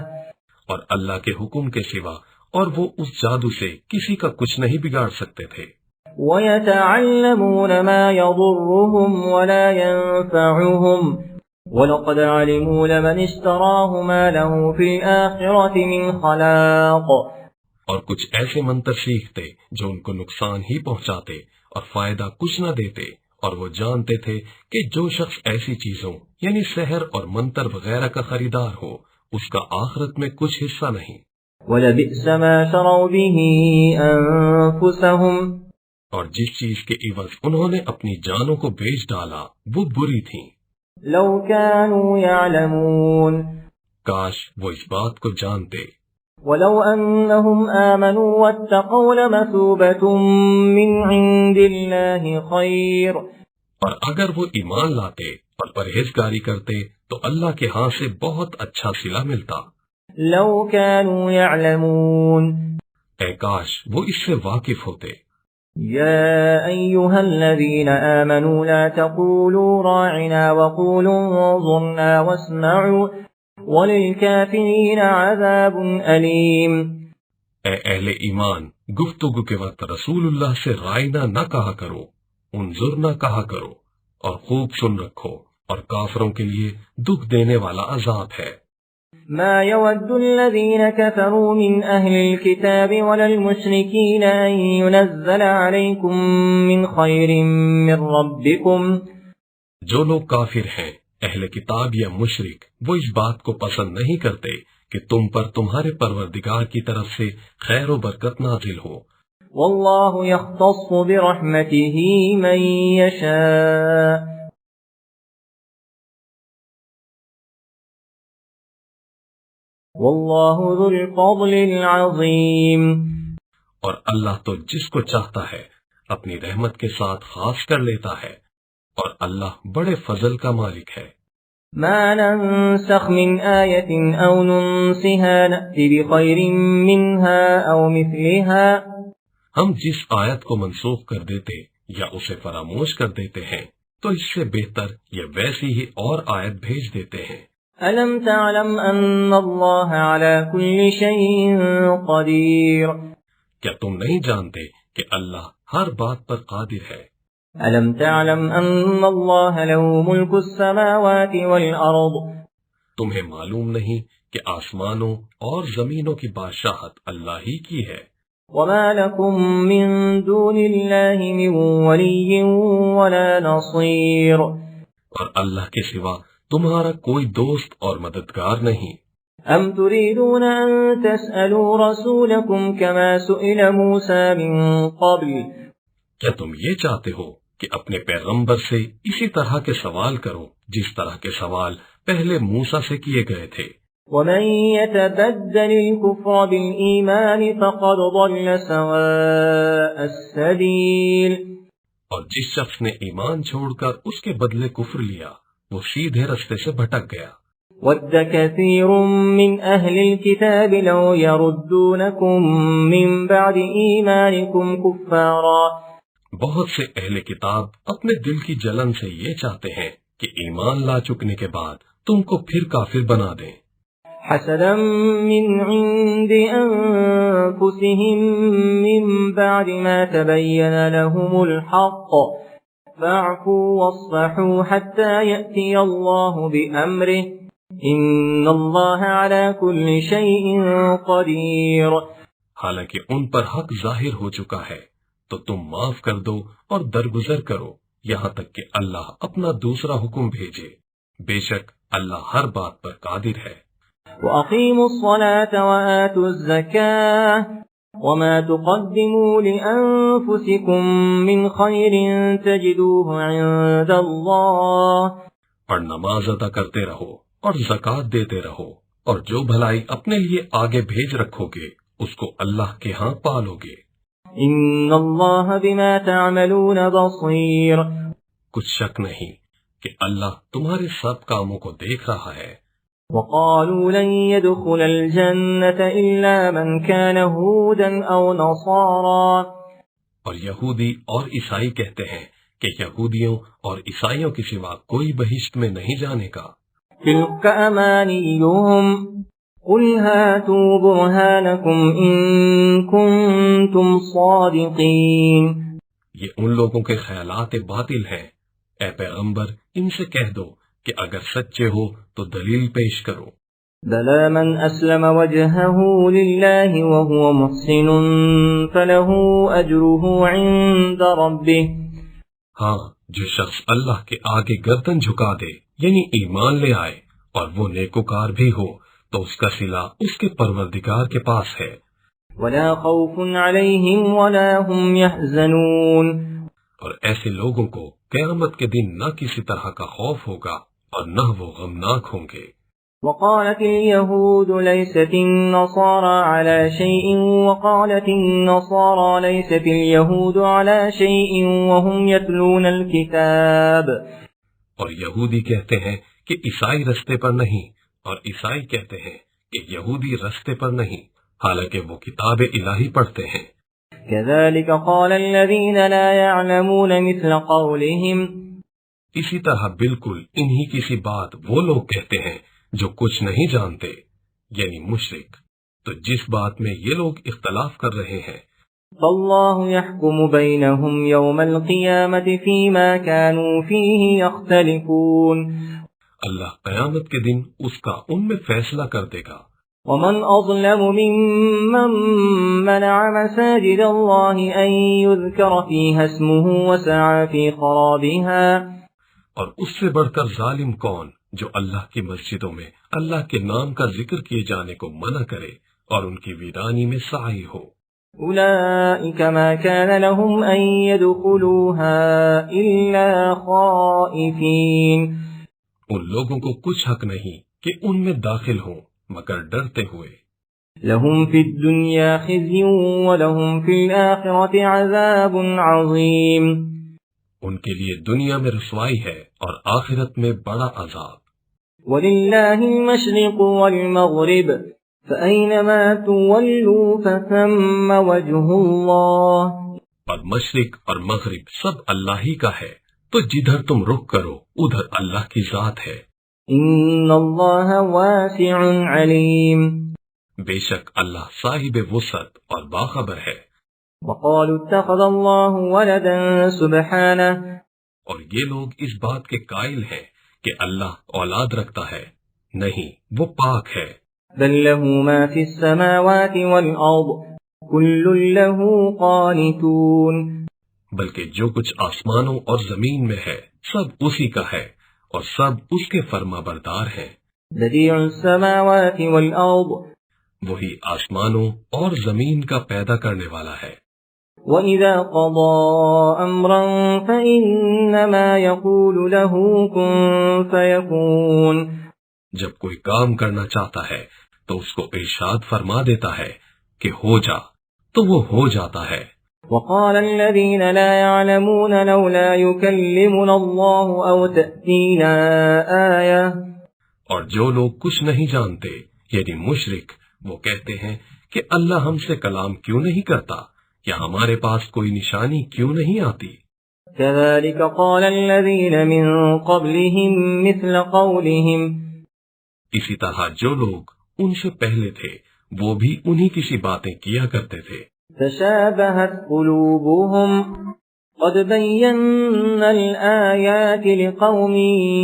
اور اللہ کے حکم کے سوا اور وہ اس جادو سے کسی کا کچھ نہیں بگاڑ سکتے تھے۔ ويتعلمون ما يضرهم ولا ينفعهم وَلَقَدْ عَلِمُوا لَمَنِ اشْتَرَاهُ مَا لَهُ فِي الْآخِرَةِ مِنْ خَلَاقٍ اور کچھ ایسے منتر سیکھتے جو ان کو نقصان ہی پہنچاتے اور فائدہ کچھ نہ دیتے، اور وہ جانتے تھے کہ جو شخص ایسی چیزوں یعنی سحر اور منتر وغیرہ کا خریدار ہو اس کا آخرت میں کچھ حصہ نہیں۔ وَلَبِئْسَ مَا شَرَوْا بِهِ أَنفُسَهُمْ اور جس چیز کے عوض انہوں نے اپنی جانوں کو بیچ ڈالا وہ بری تھی۔ لَوْ كَانُوا يَعْلَمُونَ کاش وہ اس بات کو جانتے۔ وَلَوْ أَنَّهُمْ آمَنُوا وَاتَّقَوْا لَمَثُوبَةٌ مِّنْ عِندِ اللَّهِ خَيْرٌ اور اگر وہ ایمان لاتے اور پرہیزگاری کرتے تو اللہ کے ہاں سے بہت اچھا صلہ ملتا۔ لَوْ كَانُوا يَعْلَمُونَ اے کاش وہ اس سے واقف ہوتے۔ يا أيها الذين آمنوا لا تقولوا راعنا وقولوا انظرنا واسمعوا وللكافرين عذاب أليم۔ اے اہل ایمان، گفتگو کے وقت رسول اللہ سے رائنا نہ کہا کرو، انظرنا کہا کرو، اور خوب سن رکھو، اور کافروں کے لیے دکھ دینے والا عذاب ہے۔ ما يود الذين كفروا من أهل الكتاب ولا المشركين أن ينزل عليكم من خير من ربكم جو لوگ کافر ہیں، اہل کتاب یا مشرک، وہ اس بات کو پسند نہیں کرتے کہ تم پر تمہارے پروردگار کی طرف سے خیر و برکت نازل ہو۔ والله يختص برحمته من يشاء واللہ ذو الفضل العظیم۔ اور اللہ تو جس کو چاہتا ہے اپنی رحمت کے ساتھ خاص کر لیتا ہے، اور اللہ بڑے فضل کا مالک ہے۔ ما ننسخ من آیة او ننسها نأت بخیر منها او مثلها ہم جس آیت کو منسوخ کر دیتے یا اسے فراموش کر دیتے ہیں تو اس سے بہتر یا ویسی ہی اور آیت بھیج دیتے ہیں۔ ألم تعلم أن الله على كل شيء قدير کیا تم نہیں جانتے کہ اللہ ہر بات پر قادر ہے؟ ألم تعلم أن الله له ملك السماوات والأرض تمہیں معلوم نہیں کہ آسمانوں اور زمینوں کی بادشاہت اللہ ہی کی ہے؟ وما لكم من دون الله من ولي ولا نصير اور اللہ کے سوا تمہارا کوئی دوست اور مددگار نہیں۔ ام تريدون ان تسألوا رسولكم كما سئل موسى من قبل کیا تم یہ چاہتے ہو کہ اپنے پیغمبر سے اسی طرح کے سوال کرو جس طرح کے سوال پہلے موسیٰ سے کیے گئے تھے؟ ومن يتبدل الكفر بالإيمان فقد ضل سواء السبيل اور جس شخص نے ایمان چھوڑ کر اس کے بدلے کفر لیا وہ سیدھے رستے سے بھٹک گیا۔ ود كثير من أهل الكتاب لو يردونكم من بعد إيمانكم كفارا بہت سے اہل کتاب اپنے دل کی جلن سے یہ چاہتے ہیں کہ ایمان لا چکنے کے بعد تم کو پھر کافر بنا دیں۔ حسدا من عند أنفسهم من بعد ما تبين لهم الحق فاعفوا واصفحوا حتى يأتي الله بأمره إن الله على كل شيء قدير۔ حالانکہ ان پر حق ظاہر ہو چکا ہے تو تم معاف کر دو اور درگزر کرو یہاں تک کہ اللہ اپنا دوسرا حکم بھیجے، بے شک اللہ ہر بات پر قادر ہے۔ وَأَقِيمُوا الصَّلَاةَ وَآتُوا الزَّكَاةَ وَمَا تُقَدِّمُوا لِأَنفُسِكُم مِّنْ خَيْرٍ تَجِدُوهُ عِندَ اللَّهِ اور نماز ادا کرتے رہو اور زکوٰۃ دیتے رہو، اور جو بھلائی اپنے لیے آگے بھیج رکھو گے اس کو اللہ کے ہاں پالو گے۔ إِنَّ اللَّهَ بِمَا تَعْمَلُونَ بَصِيرٌ کچھ شک نہیں کہ اللہ تمہارے سب کاموں کو دیکھ رہا ہے۔ وقالوا لن يدخل الجنة إلا من كان هودا أو نصارا اور یہودی اور عیسائی کہتے ہیں کہ یہودیوں اور عیسائیوں کے سوا کوئی بہشت میں نہیں جانے کا۔ تلك أمانيهم قل هاتوا برهانكم إن كنتم صادقين۔ یہ ان لوگوں کے خیالات باطل ہیں، اے پیغمبر ان سے کہہ دو کہ اگر سچے ہو تو دلیل پیش کرو۔ بلى من أسلم وجهه لله وهو محسن فله أجره عند ربه۔ ہاں، جو شخص اللہ کے آگے گردن جھکا دے یعنی ایمان لے آئے اور وہ نیکوکار بھی ہو تو اس کا صلہ اس کے پروردگار کے پاس ہے۔ ولا خوف عليهم ولا هم يحزنون۔ اور ایسے لوگوں کو قیامت کے دن نہ کسی طرح کا خوف ہوگا اور نہ وہ غمناک ہوں گے۔ وقالت اليهود ليست النصارى على شيء وقالت النصارى ليست اليهود على شيء وهم يتلون الكتاب۔ اور یہودی کہتے ہیں کہ عیسائی رستے پر نہیں، اور عیسائی کہتے ہیں کہ یہودی رستے پر نہیں، حالانکہ وہ کتاب الہی پڑھتے ہیں۔ كذلك قال الذين لا يعلمون مثل قولهم۔ اسی طرح بالکل انہی کسی بات وہ لوگ کہتے ہیں جو کچھ نہیں جانتے، یعنی مشرک۔ تو جس بات میں یہ لوگ اختلاف کر رہے ہیں، فالله يحكم بينهم يوم القيامة فيما كانوا فيه يختلفون۔ اللہ قیامت کے دن اس کا ان میں فیصلہ کر دے گا۔ ومن أظلم ممن منع مساجد الله أن يذكر فيها اسمه وسعى في خرابها۔ اور اس سے بڑھ کر ظالم کون جو اللہ کی مسجدوں میں اللہ کے نام کا ذکر کیے جانے کو منع کرے اور ان کی ویرانی میں سعی ہو۔ أولئك ما كان لهم أن يدخلوها إلا خائفين۔ ان لوگوں کو کچھ حق نہیں کہ ان میں داخل ہوں مگر ڈرتے ہوئے۔ لهم في الدنيا خزي ولهم في الآخرة عذاب عظيم۔ ان کے لیے دنیا میں رسوائی ہے اور آخرت میں بڑا عذاب۔ ولله المشرق والمغرب فأينما تولوا فثم وجه الله۔ اور مشرق اور مغرب سب اللہ ہی کا ہے، تو جدھر تم رخ کرو ادھر اللہ کی ذات ہے۔ إن الله واسع عليم۔ بے شک اللہ صاحب وسعت اور باخبر ہے۔ وقالوا اتخذ الله ولدا سبحانه۔ اور یہ لوگ اس بات کے قائل ہیں کہ اللہ اولاد رکھتا ہے، نہیں، وہ پاک ہے۔ بل له ما في السماوات والأرض كل له قانتون۔ بلکہ جو کچھ آسمانوں اور زمین میں ہے سب اسی کا ہے اور سب اس کے فرما بردار ہیں۔ بديع السماوات والأرض وہی آسمانوں اور زمین کا پیدا کرنے والا ہے۔ وإذا قضى أمرا فإنما يقول له كن فيكون۔ جب کوئی کام کرنا چاہتا ہے تو اس کو ارشاد فرما دیتا ہے کہ ہو جا، تو وہ ہو جاتا ہے۔ وقال الذين لا يعلمون لولا يكلمنا الله أو تأتينا آية۔ اور جو لوگ کچھ نہیں جانتے یعنی مشرک، وہ کہتے ہیں کہ اللہ ہم سے کلام کیوں نہیں کرتا یا ہمارے پاس کوئی نشانی کیوں نہیں آتی۔ كذلك قال الذين من قبلهم مثل قولهم۔ اسی طرح جو لوگ ان سے پہلے تھے وہ بھی انہی کسی باتیں کیا کرتے تھے۔ تشابهت قلوبهم قد بينا الآيات لقوم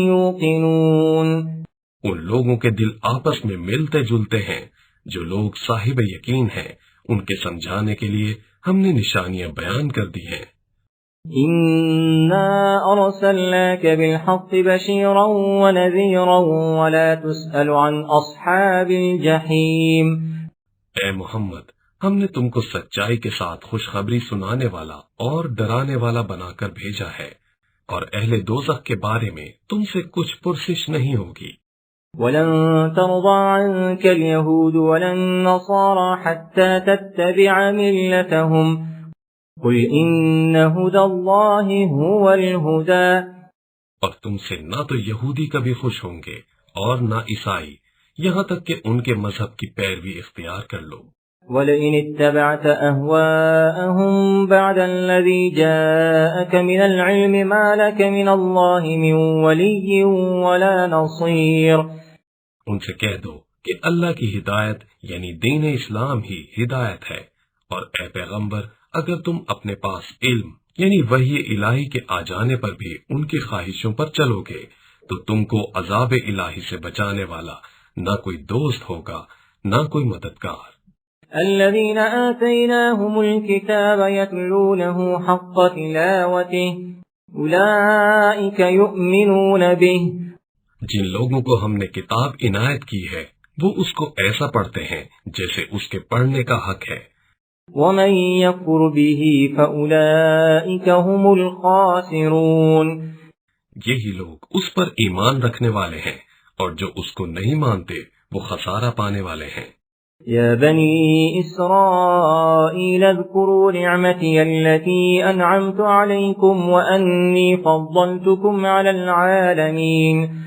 يوقنون۔ ان لوگوں کے دل آپس میں ملتے جلتے ہیں، جو لوگ صاحب یقین ہیں ان کے سمجھانے کے لیے ہم نے نشانیاں بیان کر دی ہیں۔ إنا أرسلناك بالحق بشيرا ونذيرا ولا تسأل عن أصحاب الجحيم۔ اے محمد، ہم نے تم کو سچائی کے ساتھ خوشخبری سنانے والا اور ڈرانے والا بنا کر بھیجا ہے، اور اہل دوزخ کے بارے میں تم سے کچھ پرسش نہیں ہوگی۔ ولن ترضى عنك اليهود ولا النصارى حتى تتبع ملتهم قل إن هدى الله هو الهدى۔ اور تم سے نہ تو یہودی کبھی خوش ہوں گے اور نہ عیسائی، یہاں تک کہ ان کے مذہب کی پیروی اختیار کر لو۔ وَلَئِنِ اتَّبَعْتَ أَهْوَاءَهُمْ بَعْدَ الَّذِي جَاءَكَ مِنَ الْعِلْمِ مَا لَكَ مِنَ اللَّهِ مِنْ وَلِيٍّ وَلَا نَصِيرٍ۔ ان سے کہہ دو کہ اللہ کی ہدایت یعنی دین اسلام ہی ہدایت ہے، اور اے پیغمبر اگر تم اپنے پاس علم یعنی وحی الہی کے آ جانے پر بھی ان کی خواہشوں پر چلو گے تو تم کو عذاب الہی سے بچانے والا نہ کوئی دوست ہوگا نہ کوئی مددگار۔ الذين آتيناهم الكتاب يتلونه حق تلاوته أولئك يؤمنون به۔ جن لوگوں کو ہم نے کتاب عنایت کی ہے وہ اس کو ایسا پڑھتے ہیں جیسے اس کے پڑھنے کا حق ہے۔ ومن يكفر به فأولئك هم الخاسرون۔ یہی لوگ اس پر ایمان رکھنے والے ہیں اور جو اس کو نہیں مانتے وہ خسارہ پانے والے ہیں۔ يا بني إسرائيل اذكروا نعمتي التي أنعمت عليكم وأني فضلتكم على العالمين۔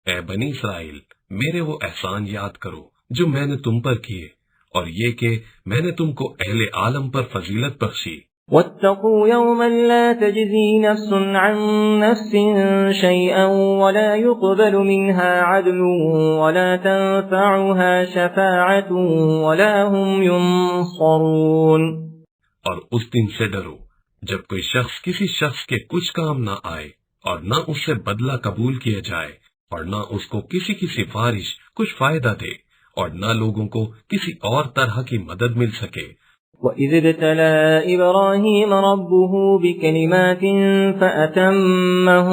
اے بنی اسرائیل میرے وہ احسان یاد کرو جو میں نے تم پر کیے اور یہ کہ میں نے تم کو اہل عالم پر فضیلت بخشی۔ واتقوا يوما لا تجزي نفس عن نفس شيئا ولا يقبل منها عدل ولا تنفعها شفاعة ولا هم ينصرون۔ اور اس دن سے ڈرو جب کوئی شخص کسی شخص کے کچھ کام نہ آئے اور نہ اس سے بدلہ قبول کیا جائے اور نہ اس کو کسی کی سفارش کچھ فائدہ دے اور نہ لوگوں کو کسی اور طرح کی مدد مل سکے۔ وَإِذِ ابْتَلَىٰ إِبْرَاهِيمَ رَبُّهُ بِكَلِمَاتٍ فَأَتَمَّهُنَّ۔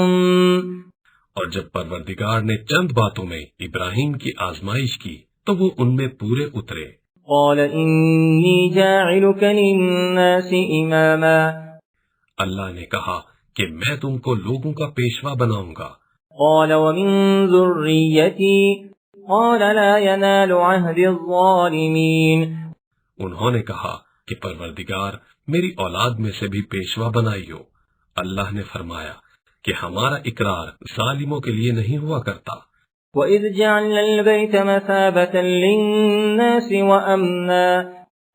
اور جب پروردگار نے چند باتوں میں ابراہیم کی آزمائش کی تو وہ ان میں پورے اترے۔ قَالَ إِنِّي جَاعِلُكَ لِلنَّاسِ إِمَامًا۔ اللہ نے کہا کہ میں تم کو لوگوں کا پیشوا بناؤں گا۔ قَالَ وَمِن ذُرِّيَّتِي قَالَ لَا يَنَالُ عَهْدِ الظَّالِمِينَ۔ انہوں نے کہا کہ پروردگار میری اولاد میں سے بھی پیشوا بنائیو۔ اللہ نے فرمایا کہ ہمارا اقرار ظالموں کے لیے نہیں ہوا کرتا۔ وَإِذْ جَعَلْنَا الْبَيْتَ مَثَابَةً لِلنَّاسِ وَأَمْنًا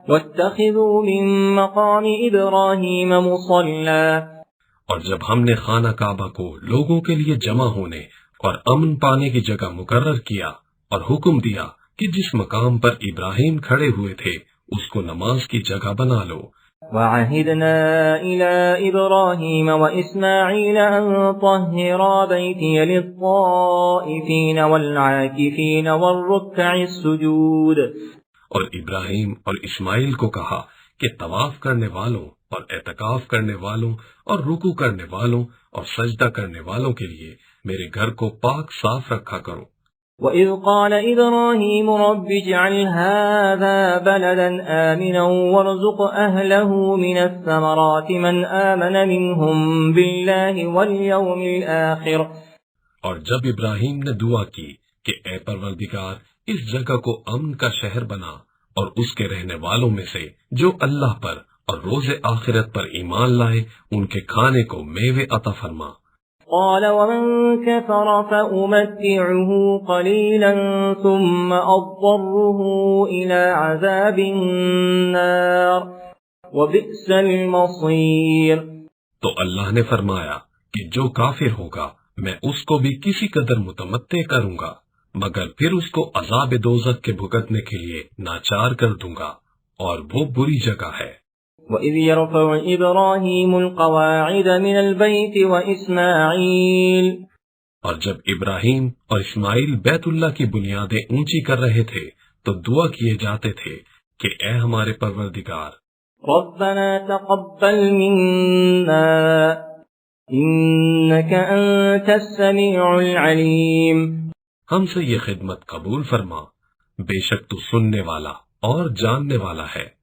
وَاتَّخِذُوا مِن مَّقَامِ إِبْرَاهِيمَ مُصَلًّى۔ اور جب ہم نے خانہ کعبہ کو لوگوں کے لیے جمع ہونے اور امن پانے کی جگہ مقرر کیا اور حکم دیا کہ جس مقام پر ابراہیم کھڑے ہوئے تھے اس کو نماز کی جگہ بنا لو۔ وَعَهِدْنَا إِلَىٰ إِبْرَاهِيمَ وَإِسْمَاعِيلَ أَن طَهِّرَا بَيْتِيَ لِلطَّائِفِينَ وَالْعَاكِفِينَ وَالرُّكَّعِ السُّجُودِ۔ اور ابراہیم اور اسماعیل کو کہا کہ طواف کرنے والوں اور اعتکاف کرنے والوں اور رکوع کرنے والوں اور سجدہ کرنے والوں کے لیے میرے گھر کو پاک صاف رکھا کرو۔ وَإِذْ قَالَ إِبْرَاهِيمُ رَبِّ اجْعَلْ هَٰذَا بَلَدًا آمِنًا وَارْزُقْ أَهْلَهُ مِنَ الثَّمَرَاتِ مَنْ آمَنَ مِنْهُمْ بِاللَّهِ وَالْيَوْمِ الْآخِرِ۔ اور جب ابراہیم نے دعا کی کہ اے پروردگار اس جگہ کو امن کا شہر بنا اور اس کے رہنے والوں میں سے جو اللہ پر اور روز آخرت پر ایمان لائے ان کے کھانے کو میوے عطا فرما۔ قال ومن كفر فأمتعه قليلا ثم أضطره إلى عذاب النار وبئس المصير۔ تو اللہ نے فرمایا کہ جو کافر ہوگا میں اس کو بھی کسی قدر متمتع کروں گا مگر پھر اس کو عذاب دوزخ کے بھگتنے کے لیے ناچار کر دوں گا اور وہ بری جگہ ہے۔ وَإِذْ يَرْفَعُ إِبْرَاهِيمُ الْقَوَاعِدَ مِنَ الْبَيْتِ وَإِسْمَاعِيلُ۔ اور جب ابراہیم اور اسماعیل بیت اللہ کی بنیادیں اونچی کر رہے تھے تو دعا کیے جاتے تھے کہ اے ہمارے پروردگار رَبَّنَا تَقَبَّلْ مِنَّا إِنَّكَ أَنْتَ السَّمِيعُ الْعَلِيمُ۔ ہم سے یہ خدمت قبول فرما بے شک تو سننے والا اور جاننے والا ہے۔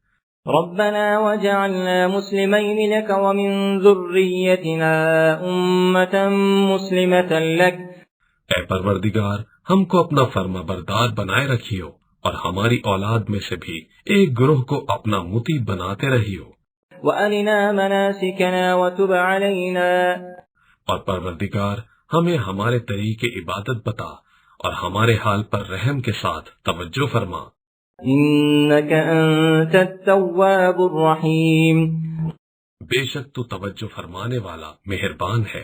ربنا وجعلنا مسلمين لك ومن ذريتنا أمة مسلمة لك۔ اے پروردگار ہم کو اپنا فرما بردار بنائے رکھیو اور ہماری اولاد میں سے بھی ایک گروہ کو اپنا مطیع بناتے رہیو۔ وَأَرِنَا مَنَاسِكَنَا وَتُبْ عَلَيْنَا۔ اور پروردگار ہمیں ہمارے طریقے عبادت بتا اور ہمارے حال پر رحم کے ساتھ توجہ فرما۔ إنك أنت التواب الرحيم. بے شک تو توجہ فرمانے والا مہربان ہے۔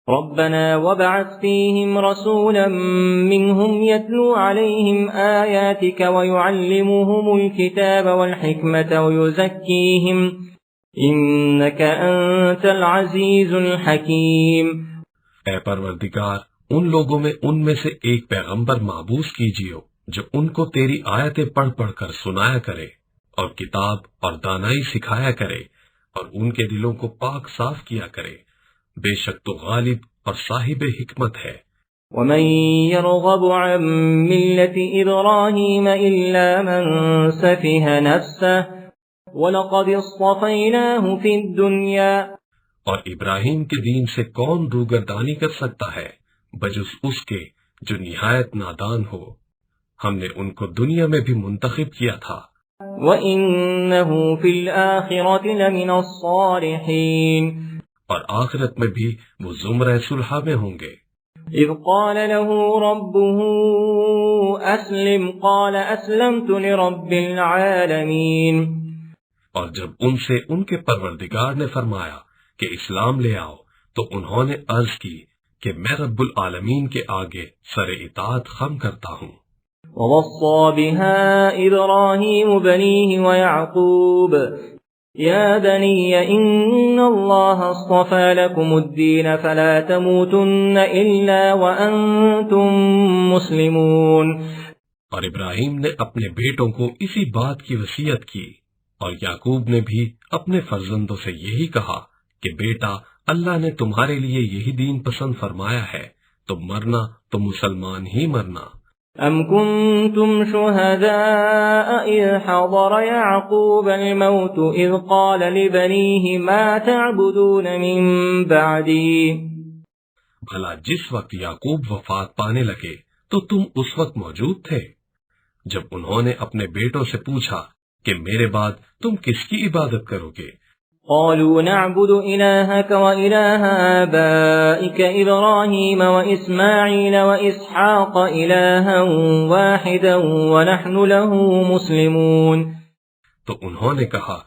ربنا وابعث فيهم رسولا منهم يتلو عليهم آياتك ويعلمهم الكتاب والحكمة ويزكيهم إنك أنت العزيز الحكيم۔ اے پروردگار، ان لوگوں میں ان سے ایک پیغمبر معبوس کیجیے جو ان کو تیری آیتیں پڑھ پڑھ کر سنایا کرے اور کتاب اور دانائی سکھایا کرے اور ان کے دلوں کو پاک صاف کیا کرے، بے شک تو غالب اور صاحب حکمت ہے۔ ومن يرغب عن ملة إبراهيم إلا من سفه نفسه وَلَقَدِ اصْطَفَيْنَاهُ فِي الدُّنْيَا، اور ابراہیم کے دین سے کون روگردانی کر سکتا ہے بجز اس کے جو نہایت نادان ہو، ہم نے ان کو دنیا میں بھی منتخب کیا تھا۔ وَإِنَّهُ فِي الْآخِرَةِ لَمِنَ الصَّالِحِينَ، اور آخرت میں بھی وہ زمرہ صلحاء میں ہوں گے۔ اذ قال له ربه اسلم قال اسلمت لرب العالمین، اور جب ان سے ان کے پروردگار نے فرمایا کہ اسلام لے آؤ تو انہوں نے عرض کی کہ میں رب العالمین کے آگے سر اطاعت خم کرتا ہوں۔ ووصى بها ابراہیم بنیہ ویعقوب يا بني إن الله اصطفى لكم الدين فلا تموتن إلا وأنتم مسلمون، اور ابراہیم نے اپنے بیٹوں کو اسی بات کی وصیت کی، اور یعقوب نے بھی اپنے فرزندوں سے یہی کہا کہ بیٹا، اللہ نے تمہارے لیے یہی دین پسند فرمایا ہے، تو مرنا تو مسلمان ہی مرنا۔ أَمْ كُنْتُمْ شُهَدَاءَ إِذْ حَضَرَ يَعْقُوبَ الْمَوْتُ إِذْ قَالَ لِبَنِيهِ مَا تَعْبُدُونَ مِن بَعْدِي، بھلا جس وقت یعقوب وفات پانے لگے تو تم اس وقت موجود تھے جب انہوں نے اپنے بیٹوں سے پوچھا کہ میرے بعد تم کس کی عبادت کرو گے؟ قالوا نعبد إلهك وإله آبائك إبراهيم وإسماعيل وإسحاق إلها واحدا ونحن له مسلمون، تو انہوں نے کہا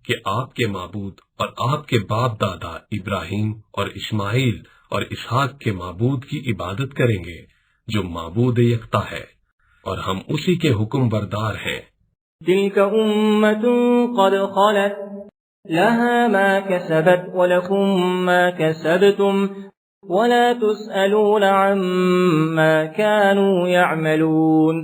کہ آپ کے معبود اور آپ کے باپ دادا ابراہیم اور اسماعیل اور اسحاق کے معبود کی عبادت کریں گے جو معبود یکتا ہے، اور ہم اسی کے حکم بردار ہیں۔ تلك أمة قد خلت لها ما كسبت ولكم ما كسبتم ولا تسألون عما كانوا يعملون،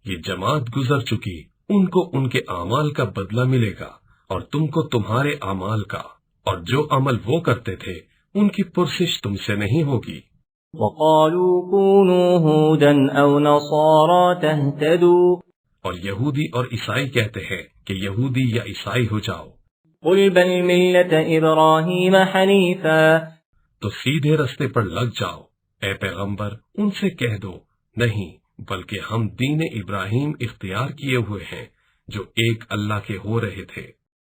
یہ جماعت گزر چکی، ان کو ان کے اعمال کا بدلہ ملے گا اور تم کو تمہارے اعمال کا، اور جو عمل وہ کرتے تھے ان کی پرسش تم سے نہیں ہوگی۔ وقالوا كونوا هودا أو نصارى تهتدوا، اور یہودی اور عیسائی کہتے ہیں کہ یہودی یا عیسائی ہو جاؤ۔ قل بل ملة إبراهيم حنيفا، تو سیدھے رستے پر لگ جاؤ، اے پیغمبر ان سے کہہ دو نہیں، بلکہ ہم دین ابراہیم اختیار کیے ہوئے ہیں جو ایک اللہ کے ہو رہے تھے،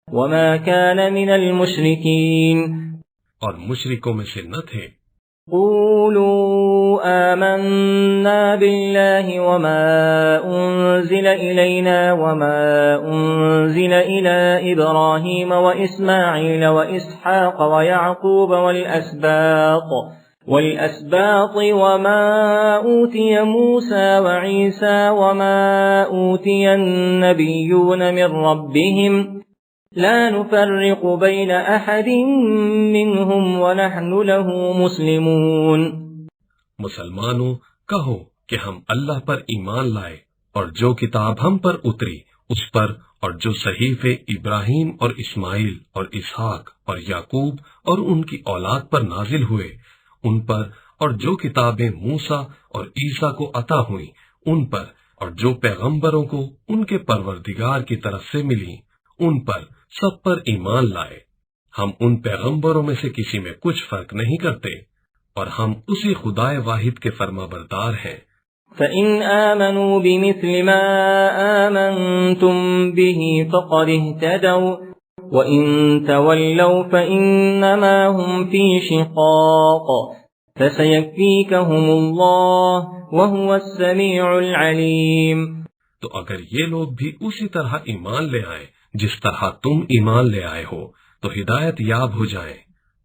وما كان من المشركين، اور مشرکوں میں سے نہ تھے۔ قولوا آمنا بالله وما أنزل إلينا وما أنزل إلى إبراهيم وإسماعيل وإسحاق ويعقوب والأسباط وما أوتي موسى وعيسى وما أوتي النبيون من ربهم لا نفرق بين أحد منهم ونحن له مسلمون، مسلمانوں کہو کہ ہم اللہ پر ایمان لائے اور جو کتاب ہم پر اتری اس پر، اور جو صحیفے ابراہیم اور اسماعیل اور اسحاق اور یعقوب اور ان کی اولاد پر نازل ہوئے ان پر، اور جو کتابیں موسیٰ اور عیسیٰ کو عطا ہوئیں ان پر، اور جو پیغمبروں کو ان کے پروردگار کی طرف سے ملی ان پر، سب پر ایمان لائے۔ ہم ان پیغمبروں میں سے کسی میں کچھ فرق نہیں کرتے، اور ہم اسی خدائے واحد کے فرما بردار ہیں۔ فَإِنْ آمَنُوا بِمِثْلِ مَا آمَنْتُمْ بِهِ فَقَدِ اهْتَدَوْا وَإِنْ تَوَلَّوْا فَإِنَّمَا هُمْ فِي شِقَاقٍ فَسَيَكْفِيكَهُمُ اللَّهُ وَهُوَ السَّمِيعُ الْعَلِيمُ۔ تو اگر یہ لوگ بھی اسی طرح ایمان لے آئیں جس طرح تم ایمان لے آئے ہو تو ہدایت یاب ہو جائیں،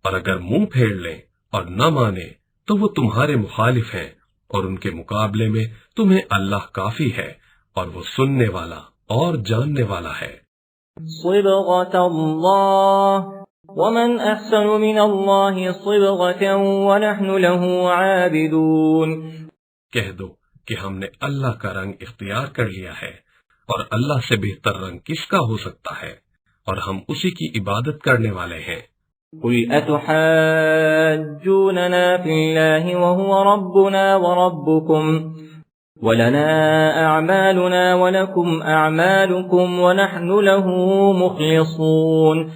اور اگر منہ پھیر لیں اور نہ مانے تو وہ تمہارے مخالف ہیں، اور ان کے مقابلے میں تمہیں اللہ کافی ہے، اور وہ سننے والا اور جاننے والا ہے۔ صبغة الله ومن أحسن من الله صبغة ونحن له عابدون۔ کہہ دو کہ ہم نے اللہ کا رنگ اختیار کر لیا ہے، اور اللہ سے بہتر رنگ کس کا ہو سکتا ہے، اور ہم اسی کی عبادت کرنے والے ہیں۔ قل أتحاجوننا في الله وهو ربنا وربكم ولنا أعمالنا ولكم أعمالكم ونحن له مخلصون۔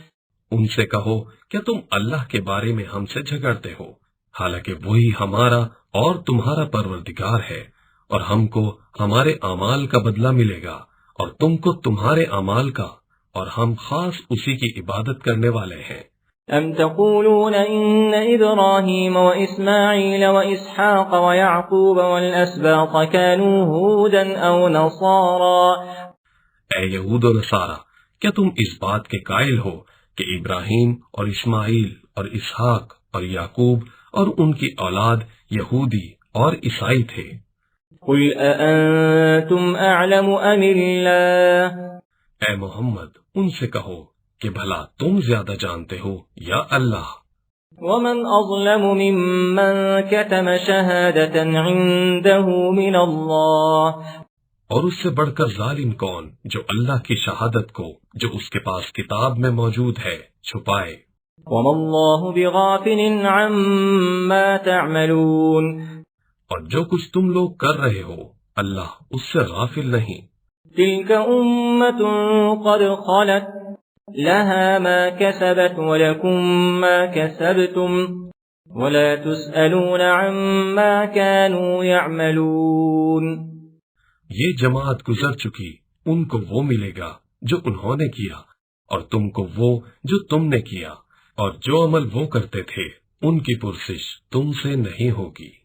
ان سے کہو کیا تم اللہ کے بارے میں ہم سے جھگڑتے ہو، حالانکہ وہی ہمارا اور تمہارا پروردگار ہے، اور ہم کو ہمارے اعمال کا بدلہ ملے گا اور تم کو تمہارے اعمال کا، اور ہم خاص اسی کی عبادت کرنے والے ہیں۔ أم تقولون إن إبراهيم وإسماعيل وإسحاق ويعقوب والأسباط كانوا هودا أو نصارا؟ اے یہود و نصارہ، کیا تم اس بات کے قائل ہو کہ ابراہیم اور اسماعیل اور اسحاق اور یعقوب اور ان کی اولاد یہودی اور عیسائی تھے؟ قل أأنتم أعلم أم الله؟ اے محمد ان سے کہو کہ بھلا تم زیادہ جانتے ہو یا اللہ؟ ومن أظلم ممن كتم شهادة عنده من الله؟ اور اس سے بڑھ کر ظالم کون جو اللہ کی شہادت کو جو اس کے پاس کتاب میں موجود ہے چھپائے۔ وما الله بغافل عما تعملون۔ اور جو کچھ تم لوگ کر رہے ہو اللہ اس سے غافل نہیں۔ تلك أمة قد خلت لها ما كسبت ولكم ما كسبتم ولا تسألون عما كانوا يعملون۔ یہ جماعت گزر چکی، ان کو وہ ملے گا جو انہوں نے کیا، اور تم کو وہ جو تم نے کیا، اور جو عمل وہ کرتے تھے ان کی پرسش تم سے نہیں ہوگی۔